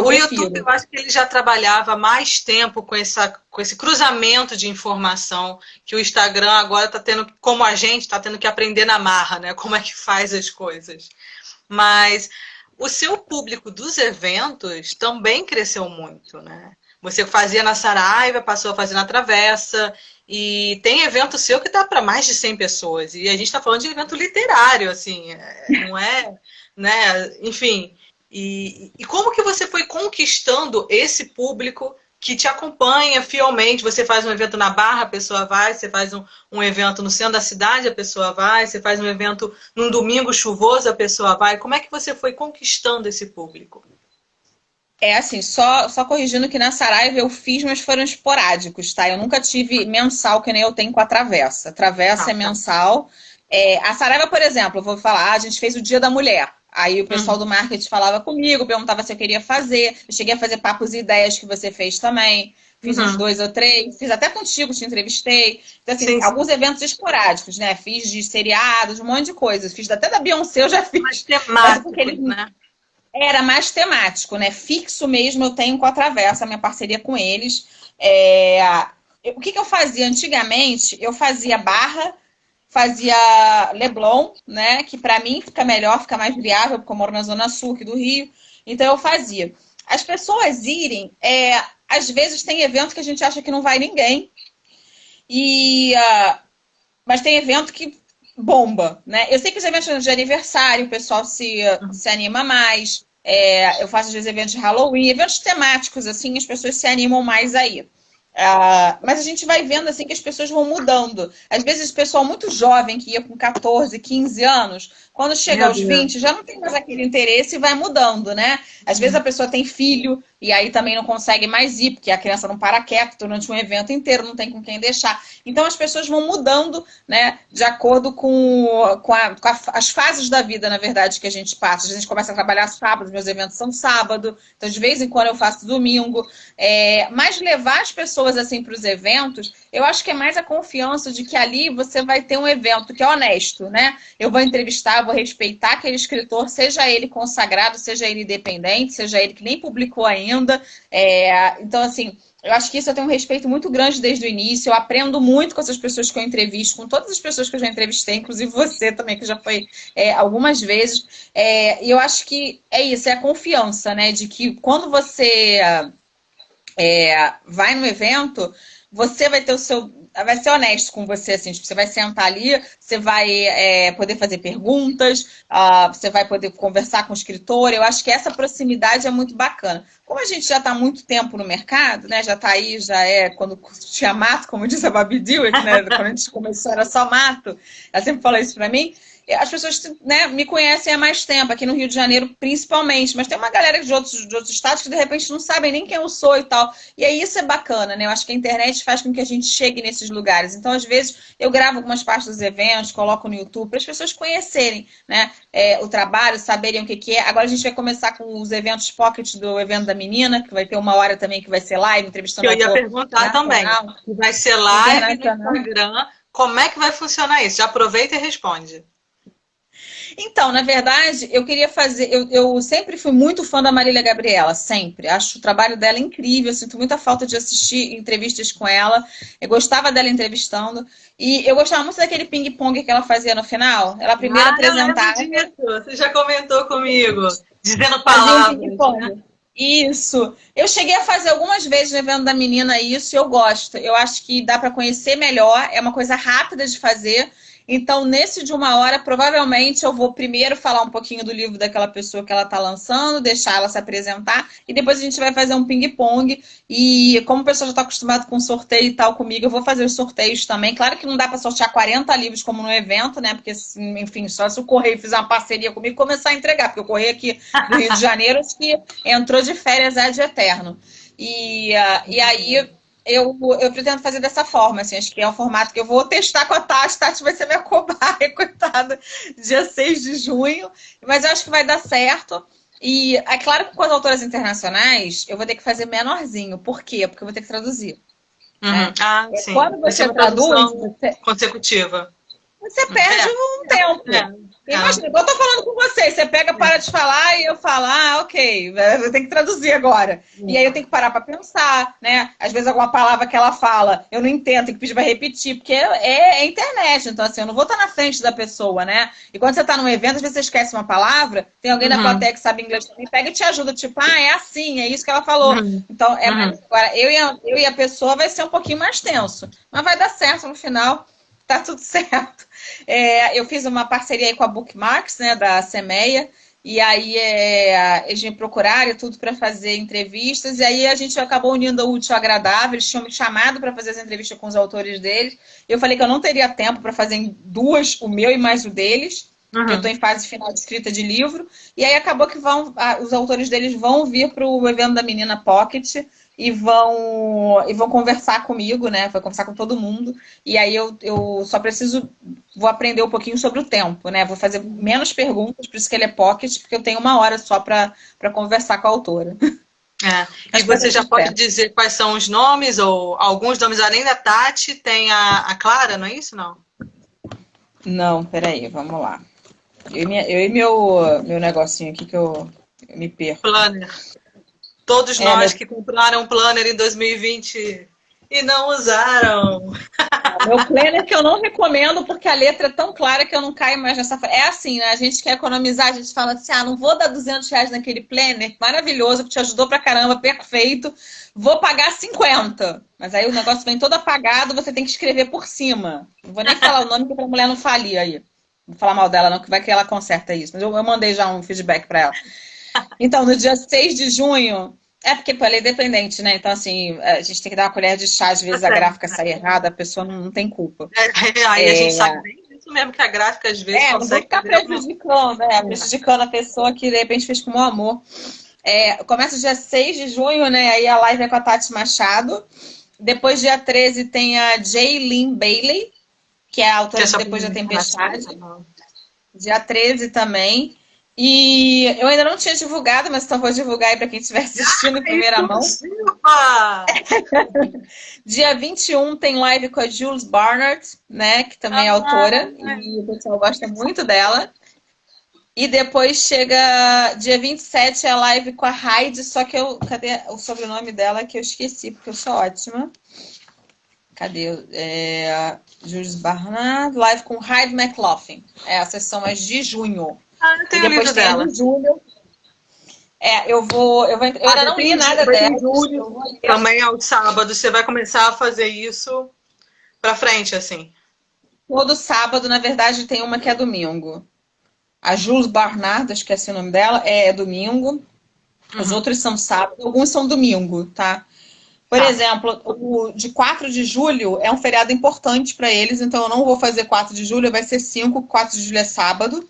o YouTube, eu acho que ele já trabalhava mais tempo com esse cruzamento de informação que o Instagram agora está tendo, como a gente está tendo que aprender na marra, né? Como é que faz as coisas. Mas o seu público dos eventos também cresceu muito, né? Você fazia na Saraiva, passou a fazer na Travessa, e tem evento seu que dá para mais de 100 pessoas. E a gente está falando de evento literário, assim, não é, né? Enfim... E como que você foi conquistando esse público que te acompanha fielmente? Você faz um evento na Barra, a pessoa vai. Você faz um evento no centro da cidade, a pessoa vai. Você faz um evento num domingo chuvoso, a pessoa vai. Como é que você foi conquistando esse público? Assim, só corrigindo que na Saraiva eu fiz, mas foram esporádicos, tá? Eu nunca tive mensal, que nem eu tenho com a Travessa. A Travessa é mensal. A Saraiva, por exemplo, eu vou falar, a gente fez o Dia da Mulher. Aí o pessoal do marketing falava comigo, perguntava se eu queria fazer. Eu cheguei a fazer papos e ideias que você fez também. Fiz uns 2 ou 3. Fiz até contigo, te entrevistei. Então, assim, alguns eventos esporádicos, né? Fiz de seriados, um monte de coisas. Fiz até da Beyoncé, eu já fiz. Mais temático, né? Era mais temático, né? Fixo mesmo eu tenho com a Travessa, a minha parceria com eles. O que eu fazia antigamente? Eu fazia Barra, fazia Leblon, né? Que para mim fica melhor, fica mais viável, porque eu moro na Zona Sul aqui do Rio. Então eu fazia. As pessoas irem, às vezes tem evento que a gente acha que não vai ninguém. Mas tem evento que bomba, né? Eu sei que os eventos de aniversário, o pessoal se anima mais. Eu faço às vezes eventos de Halloween, eventos temáticos, assim, as pessoas se animam mais aí. Mas a gente vai vendo assim que as pessoas vão mudando. Às vezes o pessoal muito jovem, que ia com 14, 15 anos, Quando chega aos 20, já não tem mais aquele interesse e vai mudando, né? Às vezes a pessoa tem filho e aí também não consegue mais ir, porque a criança não para quieta durante um evento inteiro, não tem com quem deixar. Então as pessoas vão mudando, né, de acordo as fases da vida, na verdade, que a gente passa. A gente começa a trabalhar sábado, meus eventos são sábado, então de vez em quando eu faço domingo. Mas levar as pessoas assim para os eventos, eu acho que é mais a confiança de que ali você vai ter um evento que é honesto, né? Eu vou entrevistar, eu vou respeitar aquele escritor, seja ele consagrado, seja ele independente, seja ele que nem publicou ainda. Então, assim, eu acho que isso eu tenho um respeito muito grande desde o início. Eu aprendo muito com essas pessoas que eu entrevisto, com todas as pessoas que eu já entrevistei, inclusive você também, que já foi algumas vezes. E eu acho que é isso, é a confiança, né? De que quando você vai no evento, você vai ter vai ser honesto com você, assim, tipo, você vai sentar ali, você vai poder fazer perguntas, você vai poder conversar com o escritor. Eu acho que essa proximidade é muito bacana. Como a gente já está há muito tempo no mercado, né, já está aí, quando tinha mato, como diz a Babi Dewitt, né, quando a gente começou era só mato, ela sempre fala isso para mim. As pessoas, né, me conhecem há mais tempo, aqui no Rio de Janeiro principalmente, mas tem uma galera de outros estados que de repente não sabem nem quem eu sou e tal. E aí isso é bacana, né? Eu acho que a internet faz com que a gente chegue nesses lugares. Então, às vezes, eu gravo algumas partes dos eventos, coloco no YouTube, para as pessoas conhecerem, né, o trabalho, saberem o que é. Agora a gente vai começar com os eventos pocket do evento da menina, que vai ter 1 hora também que vai ser live, entrevistando eu ia perguntar também. Vai ser live no Instagram. Como é que vai funcionar isso? Já aproveita e responde. Então, na verdade, eu queria fazer... Eu sempre fui muito fã da Marília Gabriela, sempre. Acho o trabalho dela incrível, eu sinto muita falta de assistir entrevistas com ela. Eu gostava dela entrevistando. E eu gostava muito daquele ping-pong que ela fazia no final. Ela primeiro apresentava... Você já comentou comigo, dizendo palavras. Né? Isso. Eu cheguei a fazer algumas vezes no evento da menina isso e eu gosto. Eu acho que dá para conhecer melhor, é uma coisa rápida de fazer. Então, nesse de 1 hora, provavelmente eu vou primeiro falar um pouquinho do livro daquela pessoa que ela está lançando, deixar ela se apresentar, e depois a gente vai fazer um ping-pong. E como o pessoal já está acostumado com sorteio e tal comigo, eu vou fazer os sorteios também. Claro que não dá para sortear 40 livros como no evento, né? Porque, enfim, só se o Correio fizer uma parceria comigo e começar a entregar, porque o Correio aqui do Rio de Janeiro acho que entrou de férias ad eterno. E aí... Eu pretendo fazer dessa forma, assim, acho que é o formato que eu vou testar com a Tati. Tati vai ser minha cobaia, coitada, dia 6 de junho, mas eu acho que vai dar certo. E é claro que com as autoras internacionais eu vou ter que fazer menorzinho. Por quê? Porque eu vou ter que traduzir. Né? Sim. Quando você traduz... consecutiva. Você perde um tempo. Imagina, eu tô falando com você pega, para de falar e eu falo, ok, eu tenho que traduzir agora. E aí eu tenho que parar para pensar, né? Às vezes alguma palavra que ela fala, eu não entendo, tenho que pedir para repetir, porque é internet, então assim, eu não vou estar na frente da pessoa, né? E quando você tá num evento, às vezes você esquece uma palavra, tem alguém na plateia que sabe inglês também, pega e te ajuda, tipo, é assim, é isso que ela falou. Então, agora, eu e a pessoa vai ser um pouquinho mais tenso, mas vai dar certo no final, tá tudo certo. Eu fiz uma parceria aí com a Bookmarks, né, da Semeia, e aí eles me procuraram e tudo para fazer entrevistas, e aí a gente acabou unindo o útil ao agradável. Eles tinham me chamado para fazer as entrevistas com os autores deles. Eu falei que eu não teria tempo para fazer em 2, o meu e mais o deles, porque eu estou em fase final de escrita de livro, e aí acabou que os autores deles vão vir para o evento da Menina Pocket, e vão conversar comigo, né? Vou conversar com todo mundo. E aí eu só vou aprender um pouquinho sobre o tempo, né? Vou fazer menos perguntas, por isso que ele é pocket, porque eu tenho 1 hora só para conversar com a autora. E você já pode dizer quais são os nomes, ou alguns nomes, além da Tati, tem a Clara, não é isso? Não, peraí, vamos lá. Eu e meu negocinho aqui que eu me perco. Planner. Todos nós que compraram um planner em 2020 e não usaram. Meu planner que eu não recomendo porque a letra é tão clara que eu não caio mais nessa... É assim, né? A gente quer economizar, a gente fala assim, não vou dar R$200 naquele planner maravilhoso, que te ajudou pra caramba, perfeito. Vou pagar 50. Mas aí o negócio vem todo apagado, você tem que escrever por cima. Não vou nem falar o nome, porque a mulher não falir aí. Não vou falar mal dela não, que vai que ela conserta isso. Mas eu mandei já um feedback pra ela. Então, no dia 6 de junho... porque ela é dependente, né? Então, assim, a gente tem que dar uma colher de chá, às vezes a gráfica sai errada, a pessoa não tem culpa. Aí a gente sabe bem disso. isso mesmo, que a gráfica às vezes Não vou consegue ficar fazer prejudicando, prejudicando a pessoa que de repente fez com amor. Começa dia 6 de junho, né? Aí a live é com a Tati Machado. Depois, dia 13, tem a Jaylene Bailey, que é a autora de Depois da Tempestade. Dia 13 também. E eu ainda não tinha divulgado, mas então vou divulgar aí para quem estiver assistindo em primeira mão. Dia 21 tem live com a Jules Barnard, né? Que também é autora. E o pessoal gosta muito dela. E depois chega dia 27 a live com a Heidi, só que cadê o sobrenome dela que eu esqueci, porque eu sou ótima. Cadê? Jules Barnard, live com Heidi McLaughlin. Essas são as de junho. Eu tenho o livro dela. De julho. Eu ainda não li nada dela. Também aos sábados, você vai começar a fazer isso pra frente, assim. Todo sábado, na verdade, tem uma que é domingo. A Jules Barnard, acho que é esse o nome dela, é domingo. Os outros são sábado, alguns são domingo, tá? Por exemplo, o de 4 de julho é um feriado importante para eles, então eu não vou fazer 4 de julho, vai ser 5, 4 de julho é sábado.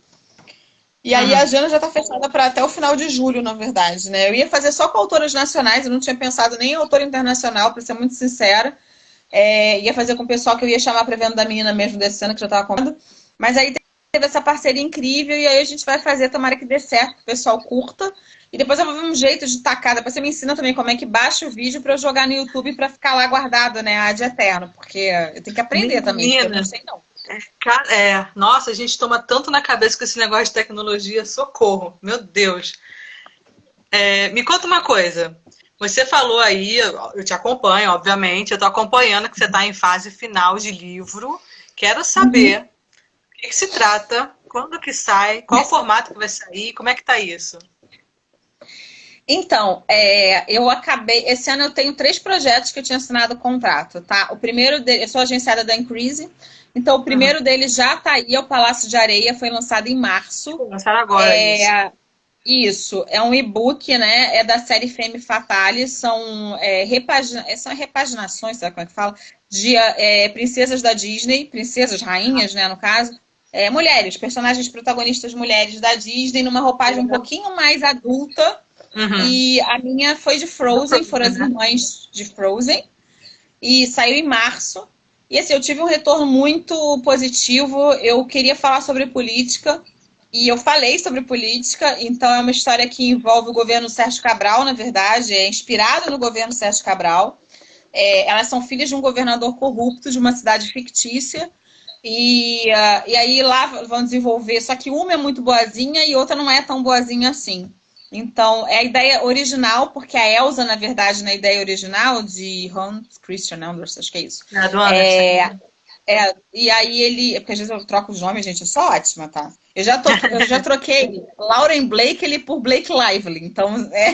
E aí a agenda já está fechada para até o final de julho, na verdade, né? Eu ia fazer só com autoras nacionais, eu não tinha pensado nem em autora internacional, para ser muito sincera. Ia fazer com o pessoal que eu ia chamar para Venda da Menina mesmo desse ano, que já estava comprando. Mas aí teve essa parceria incrível e aí a gente vai fazer, tomara que dê certo, que o pessoal curta. E depois eu vou ver um jeito de tacar, depois você me ensina também como é que baixa o vídeo para eu jogar no YouTube para ficar lá guardado, né, ad eterno, porque eu tenho que aprender também, porque eu não sei não. Nossa, a gente toma tanto na cabeça com esse negócio de tecnologia, socorro, meu Deus. Me conta uma coisa, você falou aí, eu te acompanho, obviamente, eu tô acompanhando que você está em fase final de livro, quero saber o que se trata, quando que sai, qual o formato que vai sair, como é que tá isso? Então, eu acabei... Esse ano eu tenho 3 projetos que eu tinha assinado o contrato, tá? O primeiro deles... Eu sou agenciada da Increase, então o primeiro deles já tá aí, é o Palácio de Areia, foi lançado em março. Lançaram agora, isso, é um e-book, né? É da série Femme Fatale, são repaginações, sabe como é que fala? De princesas da Disney, princesas, rainhas, né, no caso. Mulheres, personagens protagonistas mulheres da Disney, numa roupagem um pouquinho mais adulta. E a minha foi de Frozen, foram as irmãs de Frozen. E saiu em março. E assim, eu tive um retorno muito positivo. Eu queria falar sobre política. E eu falei sobre política. Então é uma história que envolve o governo Sérgio Cabral, na verdade. É inspirado no governo Sérgio Cabral. Elas são filhas de um governador corrupto de uma cidade fictícia. E aí lá vão desenvolver. Só que uma é muito boazinha e outra não é tão boazinha assim. Então, é a ideia original, porque a Elsa, na verdade, na ideia original de Hans Christian Andersen, acho que é isso. E aí porque às vezes eu troco os nomes, gente, eu sou ótima, tá? Eu já troquei Lauren Blake por Blake Lively, então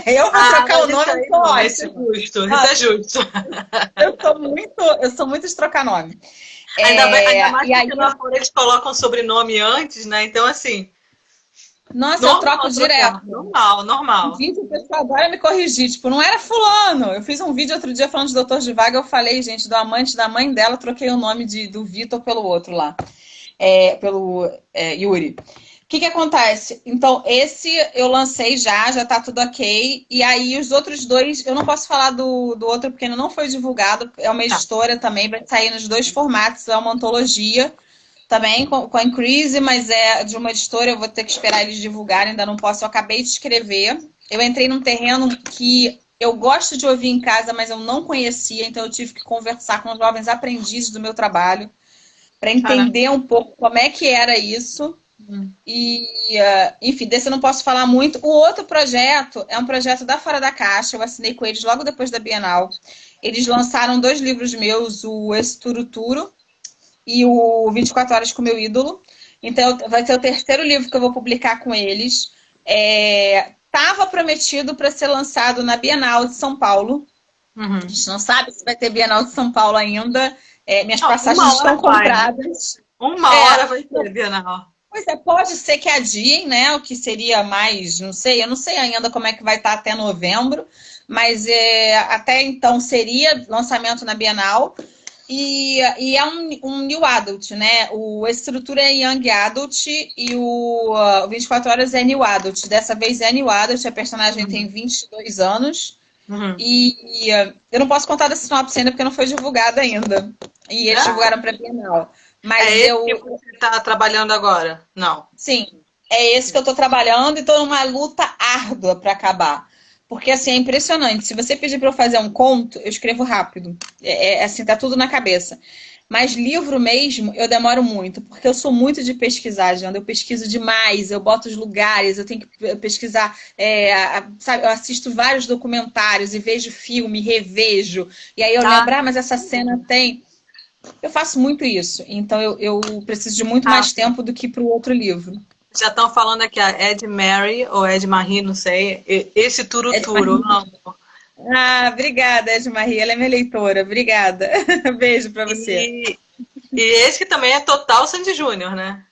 eu vou trocar o nome, eu sou ótima. Isso é justo. Eu sou muito de trocar nome. Ainda mais porque na Folha eles colocam sobrenome antes, né? Então, assim... Nossa, eu troco direto. Normal. O vídeo, o pessoal agora me corrigir. Tipo, não era fulano. Eu fiz um vídeo outro dia falando de Doutor Zhivago. Eu falei, gente, do amante da mãe dela. Troquei o nome do Vitor pelo outro lá. Pelo Yuri. O que acontece? Então, esse eu lancei já tá tudo ok. E aí, os outros 2, eu não posso falar do outro porque ainda não foi divulgado. É uma editora também, vai sair nos 2 formatos. É uma antologia. Também com a Increase, mas é de uma editora, eu vou ter que esperar eles divulgarem, ainda não posso. Eu acabei de escrever. Eu entrei num terreno que eu gosto de ouvir em casa, mas eu não conhecia, então eu tive que conversar com os jovens aprendizes do meu trabalho para entender um pouco como é que era isso. E, enfim, desse eu não posso falar muito. O outro projeto é um projeto da Fora da Caixa, eu assinei com eles logo depois da Bienal. Eles lançaram 2 livros meus, o Esturuturo e o 24 Horas com Meu Ídolo. Então, vai ser o 3º livro que eu vou publicar com eles. Estava prometido para ser lançado na Bienal de São Paulo. A gente não sabe se vai ter Bienal de São Paulo ainda. Minhas passagens estão compradas. Uma hora vai ter Bienal. Pois pode ser que adiem, né? O que seria mais, não sei. Eu não sei ainda como é que vai estar até novembro. Mas até então seria lançamento na Bienal. E é um New Adult, né? O Estrutura é Young Adult e o 24 Horas é New Adult. Dessa vez é New Adult, a personagem tem 22 anos. Uhum. E eu não posso contar da sinopse ainda porque não foi divulgada ainda. E eles divulgaram para Bienal. Mas é esse que você está trabalhando agora? Não. Sim, é esse que eu estou trabalhando e estou numa luta árdua para acabar. Porque, assim, é impressionante. Se você pedir para eu fazer um conto, eu escrevo rápido. Assim, tá tudo na cabeça. Mas livro mesmo, eu demoro muito. Porque eu sou muito de pesquisar, Janda. Eu pesquiso demais, eu boto os lugares, eu tenho que pesquisar, sabe? Eu assisto vários documentários e vejo filme, revejo. E aí eu lembro, mas essa cena tem... Eu faço muito isso. Então, eu preciso de muito mais tempo do que para o outro livro. Já estão falando aqui, a Ed Mary, ou Ed Marie, não sei. Esse Turuturo, amo. Ah, obrigada, Ed Marie. Ela é minha leitora. Obrigada. Beijo pra você. E esse que também é total Sandy Júnior, né?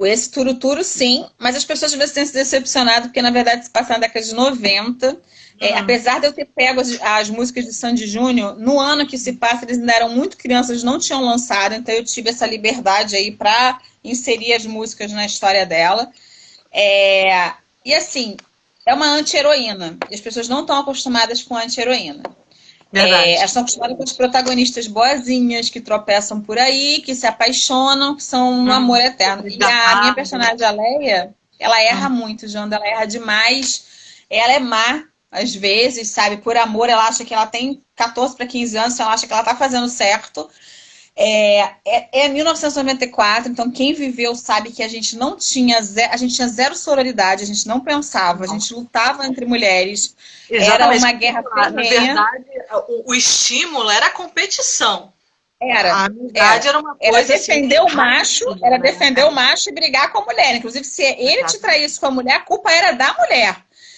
Esse Turuturo, sim. Mas as pessoas às vezes têm se decepcionado, porque na verdade se passa na década de 90. Apesar de eu ter pego as músicas de Sandy Júnior, no ano que se passa, eles ainda eram muito crianças, não tinham lançado. Então eu tive essa liberdade aí pra inserir as músicas na história dela. E assim, é uma anti-heroína. E as pessoas não estão acostumadas com anti-heroína. Elas estão acostumadas com as protagonistas boazinhas, que tropeçam por aí, que se apaixonam, que são um amor eterno. E a minha personagem, a Leia, ela erra muito, Janda. Ela erra demais. Ela é má, às vezes, sabe? Por amor, ela acha que ela tem 14 para 15 anos, ela acha que ela está fazendo certo. É 1994, então quem viveu sabe que a gente não tinha, a gente tinha zero sororidade, a gente não pensava, a gente lutava entre mulheres. Exatamente. Era uma guerra ferrenha. Na verdade, o estímulo era a competição. A amizade era uma coisa. Era defender o macho, era defender o macho e brigar com a mulher. Inclusive, se ele te traísse com a mulher, a culpa era da mulher.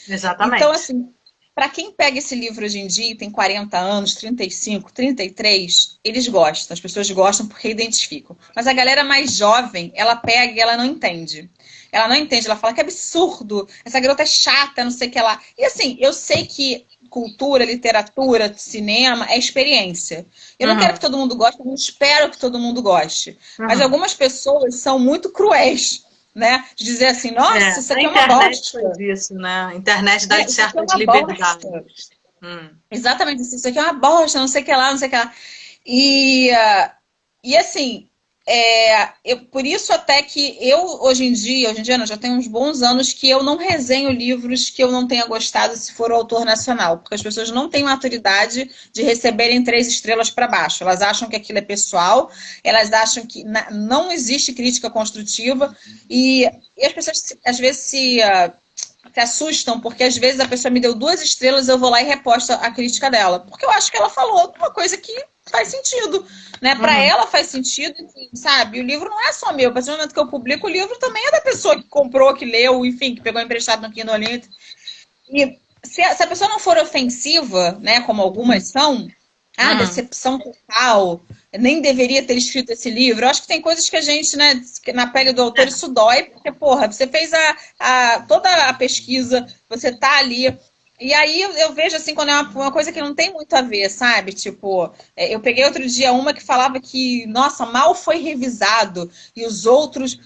Exatamente. Então, assim, para quem pega esse livro hoje em dia, tem 40 anos, 35, 33, eles gostam. As pessoas gostam porque identificam. Mas a galera mais jovem, ela pega e ela não entende. Ela não entende, ela fala que absurdo, essa garota é chata, não sei o que lá. E assim, eu sei que cultura, literatura, cinema é experiência. Eu não quero que todo mundo goste, eu não espero que todo mundo goste. Mas algumas pessoas são muito cruéis. Né? De dizer assim, nossa, isso aqui é uma bosta. Faz isso, né? A internet dá certas liberdades. Exatamente, isso aqui é uma bosta, não sei o que lá, não sei o que lá. E assim, por isso até que eu, hoje em dia não, já tem uns bons anos que eu não resenho livros que eu não tenha gostado se for o autor nacional, porque as pessoas não têm maturidade de receberem 3 estrelas para baixo. Elas acham que aquilo é pessoal, elas acham que não existe crítica construtiva e as pessoas às vezes se assustam, porque às vezes a pessoa me deu 2 estrelas, eu vou lá e reposto a crítica dela, porque eu acho que ela falou alguma coisa que faz sentido, né? Para ela faz sentido, enfim, sabe? O livro não é só meu. A partir do momento que eu publico o livro, também é da pessoa que comprou, que leu, enfim, que pegou emprestado no Kindle Unlimited. E se a pessoa não for ofensiva, né, como algumas são, decepção total, nem deveria ter escrito esse livro. Eu acho que tem coisas que a gente, né, na pele do autor, isso dói, porque, porra, você fez toda a pesquisa, você tá ali. E aí eu vejo assim, quando é uma coisa que não tem muito a ver, sabe? Tipo, eu peguei outro dia uma que falava que, nossa, mal foi revisado. E os outros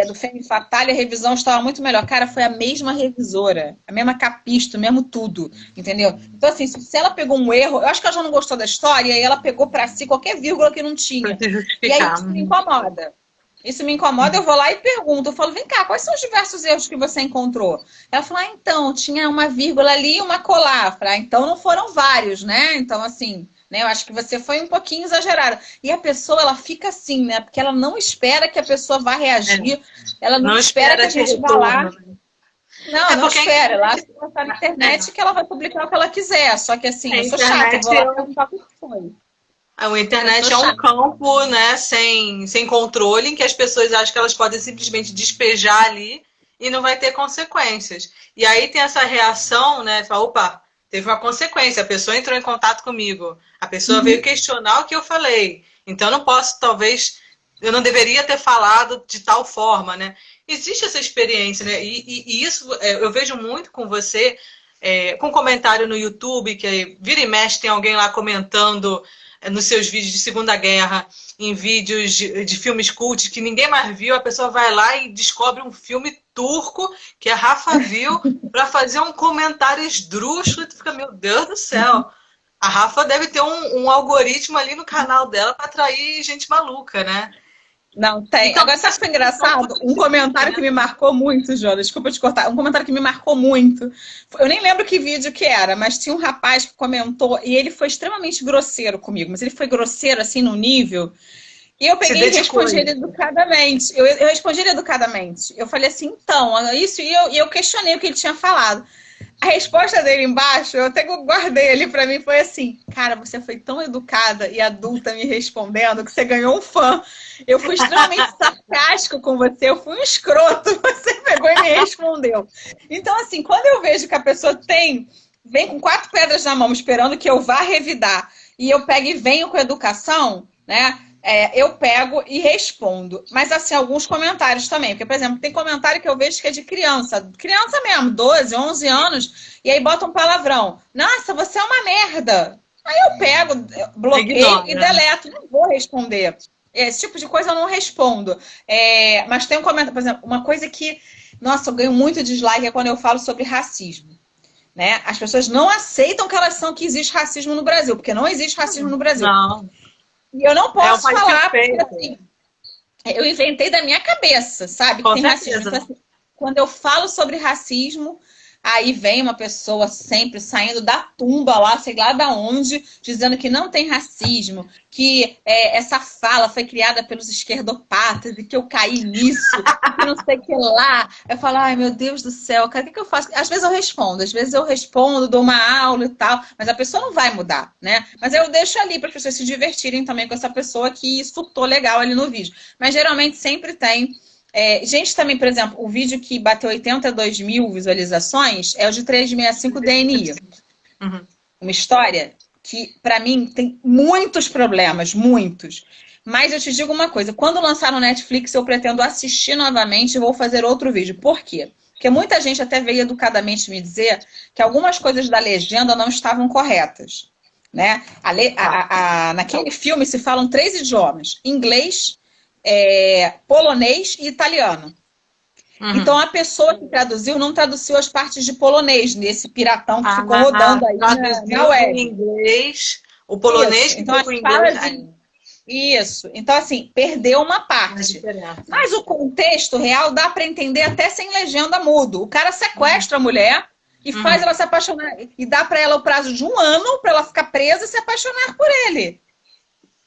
do Femme Fatale, a revisão estava muito melhor. Cara, foi a mesma revisora, a mesma capista, o mesmo tudo, entendeu? Então, assim, se ela pegou um erro, eu acho que ela já não gostou da história e ela pegou pra si qualquer vírgula que não tinha. E aí isso me incomoda. Isso me incomoda, eu vou lá e pergunto. Eu falo, vem cá, quais são os diversos erros que você encontrou? Ela fala, então, tinha uma vírgula ali e uma colar. Eu falo, então não foram vários, né? Então, assim, né, eu acho que você foi um pouquinho exagerada. E a pessoa, ela fica assim, né? Porque ela não espera que a pessoa vá reagir. Ela não espera que a gente vá lá. Não espera. Ela acha que ela está na internet que ela vai publicar o que ela quiser. Só que, assim, eu sou chata, eu vou lá perguntar o que foi. A internet é um campo, né, sem controle, em que as pessoas acham que elas podem simplesmente despejar ali e não vai ter consequências. E aí tem essa reação, né, fala, opa, teve uma consequência, a pessoa entrou em contato comigo, a pessoa veio questionar o que eu falei, então eu não posso, talvez, eu não deveria ter falado de tal forma, né? Existe essa experiência, né, e isso eu vejo muito com você, com comentário no YouTube, que vira e mexe tem alguém lá comentando nos seus vídeos de Segunda Guerra, em vídeos de filmes cult que ninguém mais viu, a pessoa vai lá e descobre um filme turco que a Rafa viu para fazer um comentário esdrúxulo e tu fica, meu Deus do céu. A Rafa deve ter um algoritmo ali no canal dela para atrair gente maluca, né? Não, tem. Então, agora, sabe o que é engraçado? Um comentário que me marcou muito, Joana, desculpa te cortar. Um comentário que me marcou muito. Eu nem lembro que vídeo que era, mas tinha um rapaz que comentou e ele foi extremamente grosseiro comigo. Mas ele foi grosseiro, assim, no nível. E eu peguei e respondi ele educadamente. Eu respondi ele educadamente. Eu falei assim, então, isso. E eu questionei o que ele tinha falado. A resposta dele embaixo, eu até guardei ali pra mim, foi assim: cara, você foi tão educada e adulta me respondendo que você ganhou um fã. Eu fui extremamente sarcástico com você, eu fui um escroto, você pegou e me respondeu. Então, assim, quando eu vejo que a pessoa vem com 4 pedras na mão esperando que eu vá revidar, e eu pego e venho com educação, né? Eu pego e respondo. Mas, assim, alguns comentários também. Porque, por exemplo, tem comentário que eu vejo que é de criança. Criança mesmo, 12, 11 anos. E aí bota um palavrão. Nossa, você é uma merda. Aí eu pego, bloqueio e deleto. Não vou responder. Esse tipo de coisa eu não respondo. Mas tem um comentário, por exemplo, uma coisa que... Nossa, eu ganho muito dislike é quando eu falo sobre racismo. Né? As pessoas não aceitam que existe racismo no Brasil. Porque não existe racismo no Brasil. Não. E eu não posso falar, porque assim, eu inventei da minha cabeça, sabe? Que tem racismo. Então, assim, quando eu falo sobre racismo, aí vem uma pessoa sempre saindo da tumba lá, sei lá da onde, dizendo que não tem racismo, que essa fala foi criada pelos esquerdopatas e que eu caí nisso, que não sei o que lá. Eu falo, ai meu Deus do céu, cara, o que eu faço? Às vezes eu respondo, dou uma aula e tal, mas a pessoa não vai mudar, né? Mas eu deixo ali para as pessoas se divertirem também com essa pessoa que surtou legal ali no vídeo. Mas geralmente sempre tem. Gente, também, por exemplo, o vídeo que bateu 82 mil visualizações é o de 365 DNI. Uhum. Uma história que, para mim, tem muitos problemas, muitos. Mas eu te digo uma coisa, quando lançar no Netflix, eu pretendo assistir novamente e vou fazer outro vídeo. Por quê? Porque muita gente até veio educadamente me dizer que algumas coisas da legenda não estavam corretas. Né? Naquele filme se falam 3 idiomas: inglês, polonês e italiano. Uhum. Então a pessoa que traduziu não traduziu as partes de polonês nesse piratão que ficou rodando aí na web. Inglês, o polonês que foi inglês. Isso. Então, assim, perdeu uma parte. Mas o contexto real dá para entender até sem legenda mudo. O cara sequestra a mulher e faz ela se apaixonar. E dá para ela o prazo de 1 ano para ela ficar presa e se apaixonar por ele.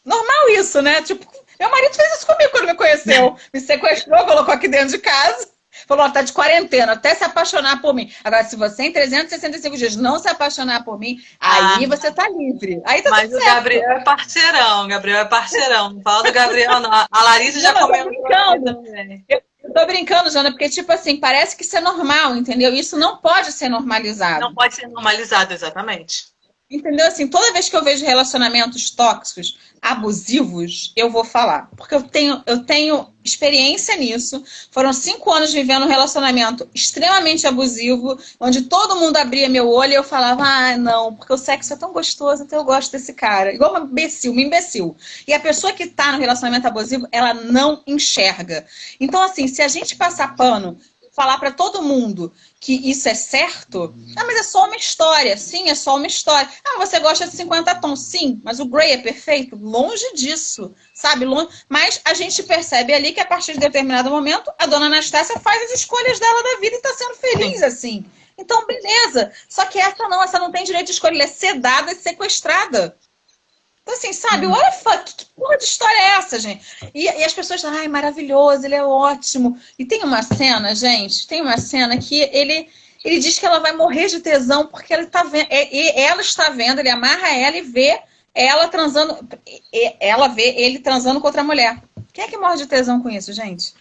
Normal isso, né? Tipo, meu marido fez isso comigo quando me conheceu. Me sequestrou, colocou aqui dentro de casa. Falou, tá de quarentena, até se apaixonar por mim. Agora, se você em 365 dias não se apaixonar por mim, aí você tá livre. Aí tá mas tudo o certo. Gabriel é parceirão, Não fala do Gabriel, não. A Larissa já comentou. Eu tô brincando, Jana, porque, tipo assim, parece que isso é normal, entendeu? Isso não pode ser normalizado. Não pode ser normalizado, exatamente. Entendeu? Assim, toda vez que eu vejo relacionamentos tóxicos, abusivos, eu vou falar. Porque eu tenho experiência nisso. Foram 5 anos vivendo um relacionamento extremamente abusivo, onde todo mundo abria meu olho e eu falava, não, porque o sexo é tão gostoso, então eu gosto desse cara. Igual uma imbecil. E a pessoa que tá no relacionamento abusivo, ela não enxerga. Então, assim, se a gente passar pano, falar para todo mundo que isso é certo, mas é só uma história. Sim, é só uma história. Você gosta de 50 tons? Sim, mas o Grey é perfeito? Longe disso, sabe? Mas a gente percebe ali que a partir de determinado momento, a dona Anastácia faz as escolhas dela da vida e está sendo feliz, assim. Então, beleza. Só que essa não tem direito de escolha. Ela é sedada e sequestrada. Então, assim, sabe? What the fuck? Que porra de história é essa, gente? E as pessoas falam, ai, maravilhoso, ele é ótimo. E tem uma cena, gente, que ele diz que ela vai morrer de tesão porque ele tá vendo, ela está vendo, ele amarra ela e vê ela transando, ela vê ele transando com outra mulher. Quem é que morre de tesão com isso, gente?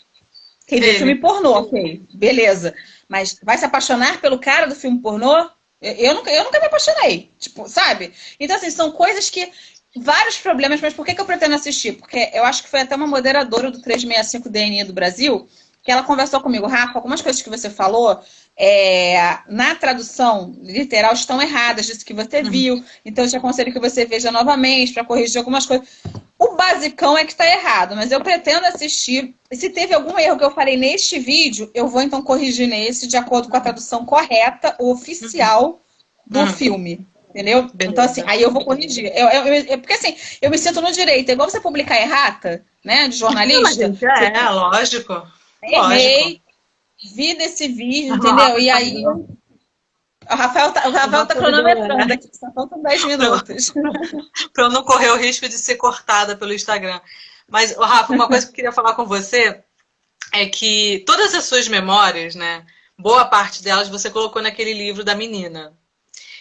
Quem vê filme pornô, ok, beleza. Mas vai se apaixonar pelo cara do filme pornô? Eu nunca me apaixonei, tipo, sabe? Então, assim, são coisas que... Vários problemas, mas por que eu pretendo assistir? Porque eu acho que foi até uma moderadora do 365 DNI do Brasil, que ela conversou comigo, Rafa, algumas coisas que você falou na tradução literal estão erradas, disso que você viu. Então, eu te aconselho que você veja novamente para corrigir algumas coisas. O basicão é que está errado, mas eu pretendo assistir. E se teve algum erro que eu falei neste vídeo, eu vou então corrigir nesse, de acordo com a tradução correta, oficial do filme. Entendeu? Beleza. Então, assim, aí eu vou corrigir. Porque, assim, eu me sinto no direito. É igual você publicar errata, né, de jornalista. Lógico. Errei, vi desse vídeo, entendeu? E aí... O Rafael tá cronometrando aqui, só faltam 10 minutos. Para eu não correr o risco de ser cortada pelo Instagram. Mas, Rafa, uma coisa que eu queria falar com você é que todas as suas memórias, né, boa parte delas você colocou naquele livro da menina.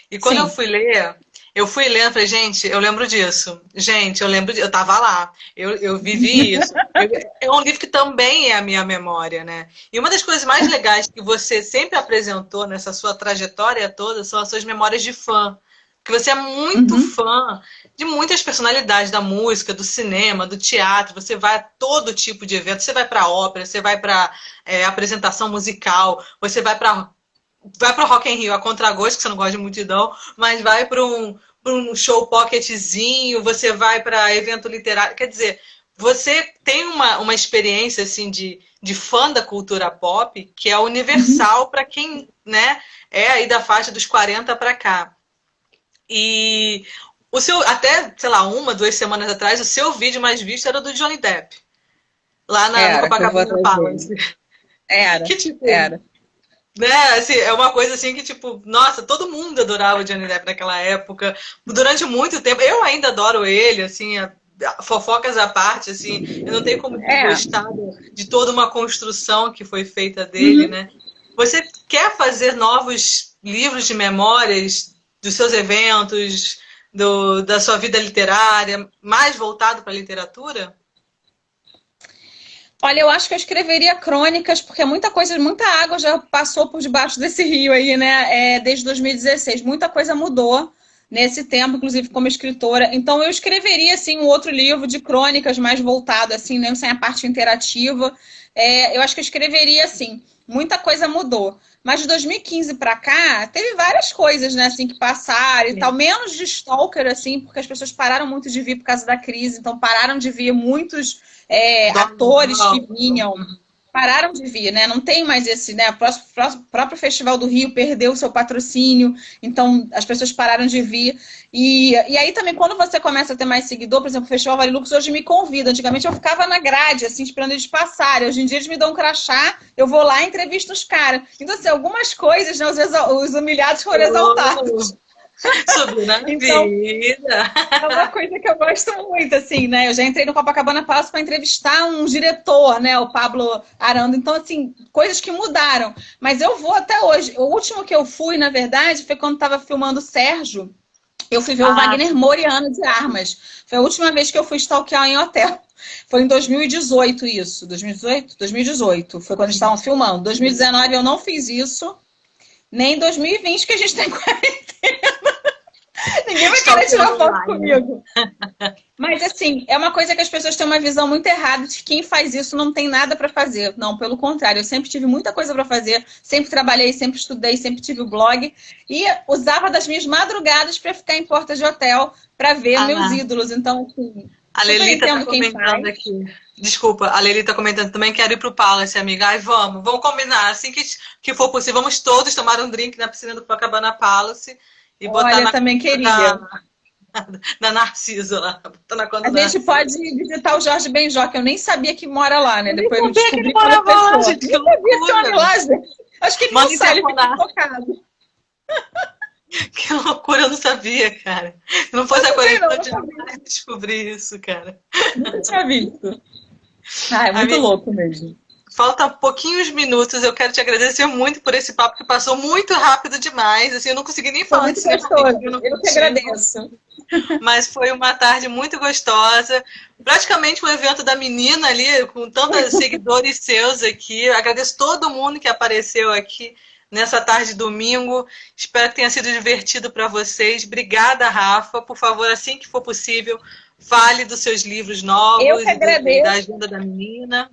E quando eu fui ler e falei, gente, eu lembro disso. Gente, eu tava lá, eu vivi isso. É um livro que também é a minha memória, né? E uma das coisas mais legais que você sempre apresentou nessa sua trajetória toda são as suas memórias de fã. Porque você é muito fã de muitas personalidades da música, do cinema, do teatro. Você vai a todo tipo de evento. Você vai para ópera, você vai para apresentação musical, você vai para o Rock in Rio a contragosto, que você não gosta de multidão, mas vai para um show pocketzinho, você vai para evento literário. Quer dizer, você tem uma experiência assim, de fã da cultura pop que é universal para quem, né, é aí da faixa dos 40 para cá. E o seu, até, sei lá, 2 semanas atrás, o seu vídeo mais visto era do Johnny Depp. Lá no Copacabana Palace. Era. Né, assim, é uma coisa assim que, tipo, nossa, todo mundo adorava o Johnny Depp naquela época, durante muito tempo. Eu ainda adoro ele, assim, fofocas à parte, assim, eu não tenho como gostar de toda uma construção que foi feita dele, né? Você quer fazer novos livros de memórias dos seus eventos, da sua vida literária, mais voltado para a literatura? Olha, eu acho que eu escreveria crônicas, porque muita água já passou por debaixo desse rio aí, né? Desde 2016. Muita coisa mudou nesse tempo, inclusive como escritora. Então, eu escreveria, assim, um outro livro de crônicas mais voltado, assim, nem sem a parte interativa. Eu acho que eu escreveria, assim, muita coisa mudou. Mas de 2015 para cá, teve várias coisas, né, assim, que passaram e tal. Menos de stalker, assim, porque as pessoas pararam muito de vir por causa da crise. Então, pararam de vir muitos atores que vinham. Pararam de vir, né? Não tem mais esse, né? O próprio Festival do Rio perdeu o seu patrocínio, então as pessoas pararam de vir. E aí também, quando você começa a ter mais seguidor, por exemplo, o Festival Vale Lux hoje me convida. Antigamente eu ficava na grade, assim, esperando eles passarem. Hoje em dia eles me dão um crachá, eu vou lá e entrevisto os caras. Então, assim, algumas coisas, né? Os humilhados foram exaltados. Subiu na vida. É uma coisa que eu gosto muito, assim, né? Eu já entrei no Copacabana Palace para entrevistar um diretor, né? O Pablo Arando. Então, assim, coisas que mudaram. Mas eu vou até hoje. O último que eu fui, na verdade, foi quando estava filmando o Sérgio. Eu fui ver o Wagner Moura de Armas. Foi a última vez que eu fui stalkear em hotel. Foi em 2018 isso. 2018? 2018. Foi quando eles estavam filmando. 2019 eu não fiz isso. Nem em 2020, que a gente tem quarentena. Ninguém vai querer tirar foto comigo. Mas, assim, é uma coisa que as pessoas têm uma visão muito errada de que quem faz isso não tem nada para fazer. Não, pelo contrário. Eu sempre tive muita coisa para fazer. Sempre trabalhei, sempre estudei, sempre tive o blog. E usava das minhas madrugadas para ficar em porta de hotel para ver meus ídolos. Então, assim... A Lelita tá comentando aqui. Desculpa, a Lelita tá comentando também, quero ir pro Palace, amiga. Ai, vamos combinar. Assim que for possível, vamos todos tomar um drink na piscina do Copacabana Palace e botar eu também queria. Na Narciso lá. A gente pode visitar o Jorge Benjó, que eu nem sabia que mora lá, né? Depois eu descobri que ele morava lá, gente. Que loucura. Acho que ele não sabe, ele ficou tocado. Que loucura, eu não sabia, cara. Se não fosse a quarentena, eu jamais descobri isso, cara. Nunca tinha visto. É muito louco mesmo. Faltam pouquinhos minutos, eu quero te agradecer muito por esse papo que passou muito rápido demais. Assim, eu não consegui nem falar. Muito gostoso, eu que agradeço. Mas foi uma tarde muito gostosa. Praticamente um evento da menina ali, com tantos seguidores seus aqui. Eu agradeço todo mundo que apareceu aqui nessa tarde de domingo. Espero que tenha sido divertido para vocês. Obrigada, Rafa. Por favor, assim que for possível, fale dos seus livros novos. Eu que agradeço. Da agenda da menina.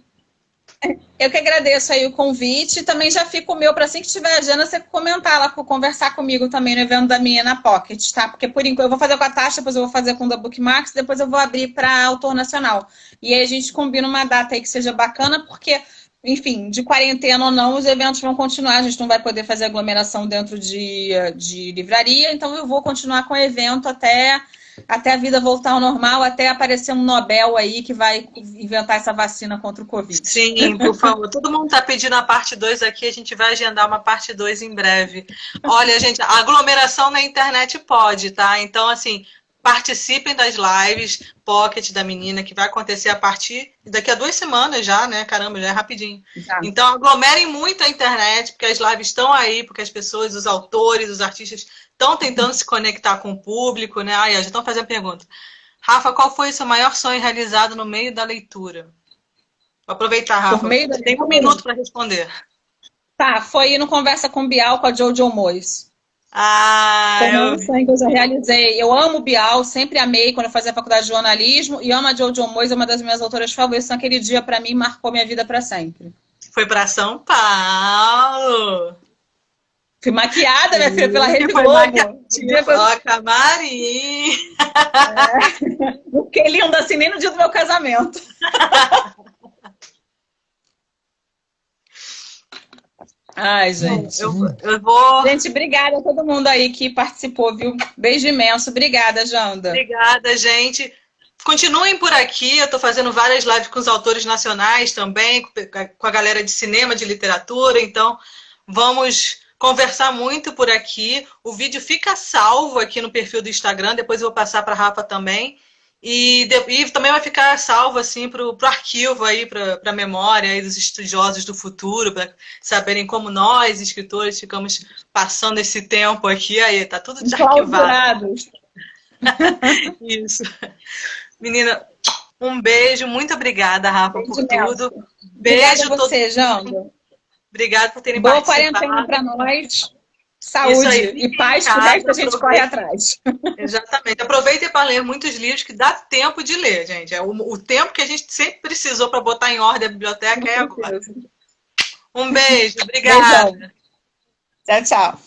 Eu que agradeço aí o convite. Também já fica o meu para assim que tiver agenda, você comentar lá, conversar comigo também no evento da minha na Pocket, tá? Porque por enquanto eu vou fazer com a Tasha, depois eu vou fazer com o da Bookmarks, depois eu vou abrir para Autor Nacional. E aí a gente combina uma data aí que seja bacana, porque, enfim, de quarentena ou não, os eventos vão continuar. A gente não vai poder fazer aglomeração dentro de livraria, então eu vou continuar com o evento até a vida voltar ao normal, até aparecer um Nobel aí que vai inventar essa vacina contra o Covid. Sim, por favor. Todo mundo está pedindo a parte 2 aqui, a gente vai agendar uma parte 2 em breve. Olha, gente, a aglomeração na internet pode, tá? Então, assim, participem das lives Pocket da menina, que vai acontecer a partir daqui a 2 semanas já, né? Caramba, já é rapidinho. Exato. Então, aglomerem muito a internet, porque as lives estão aí, porque as pessoas, os autores, os artistas estão tentando se conectar com o público, né? Ai, já estão fazendo pergunta. Rafa, qual foi o seu maior sonho realizado no meio da leitura? Vou aproveitar, Rafa. Você tem 1 minuto para responder. Tá, foi ir no Conversa com Bial com a Jojo Moyes. Foi um sonho que eu já realizei. Eu amo Bial, sempre amei quando eu fazia faculdade de jornalismo e amo a Jojo Moyes, é uma das minhas autoras favoritas. Naquele dia, para mim, marcou minha vida para sempre. Foi para São Paulo. Fui maquiada, minha filha, pela Rede Globo. Ó, camarim. Não fiquei linda assim nem no dia do meu casamento. Ai, gente. Eu vou... Gente, obrigada a todo mundo aí que participou, viu? Beijo imenso. Obrigada, Janda. Obrigada, gente. Continuem por aqui, eu estou fazendo várias lives com os autores nacionais também, com a galera de cinema, de literatura, então vamos conversar muito por aqui. O vídeo fica salvo aqui no perfil do Instagram, depois eu vou passar para a Rafa também. E também vai ficar salvo assim, para o arquivo aí, para a memória aí dos estudiosos do futuro, para saberem como nós, escritores, ficamos passando esse tempo aqui. Aí, tá tudo arquivado. Isso. Menina, um beijo. Muito obrigada, Rafa, por tudo. Beijo a você, Janda. Obrigada por terem Boa participado. Quarentena para nós. Saúde e paz, que o resto a gente corre atrás. Exatamente. Aproveitem para ler muitos livros que dá tempo de ler, gente. É o tempo que a gente sempre precisou para botar em ordem a biblioteca é agora. Um beijo. Obrigada. Beijão. Tchau, tchau.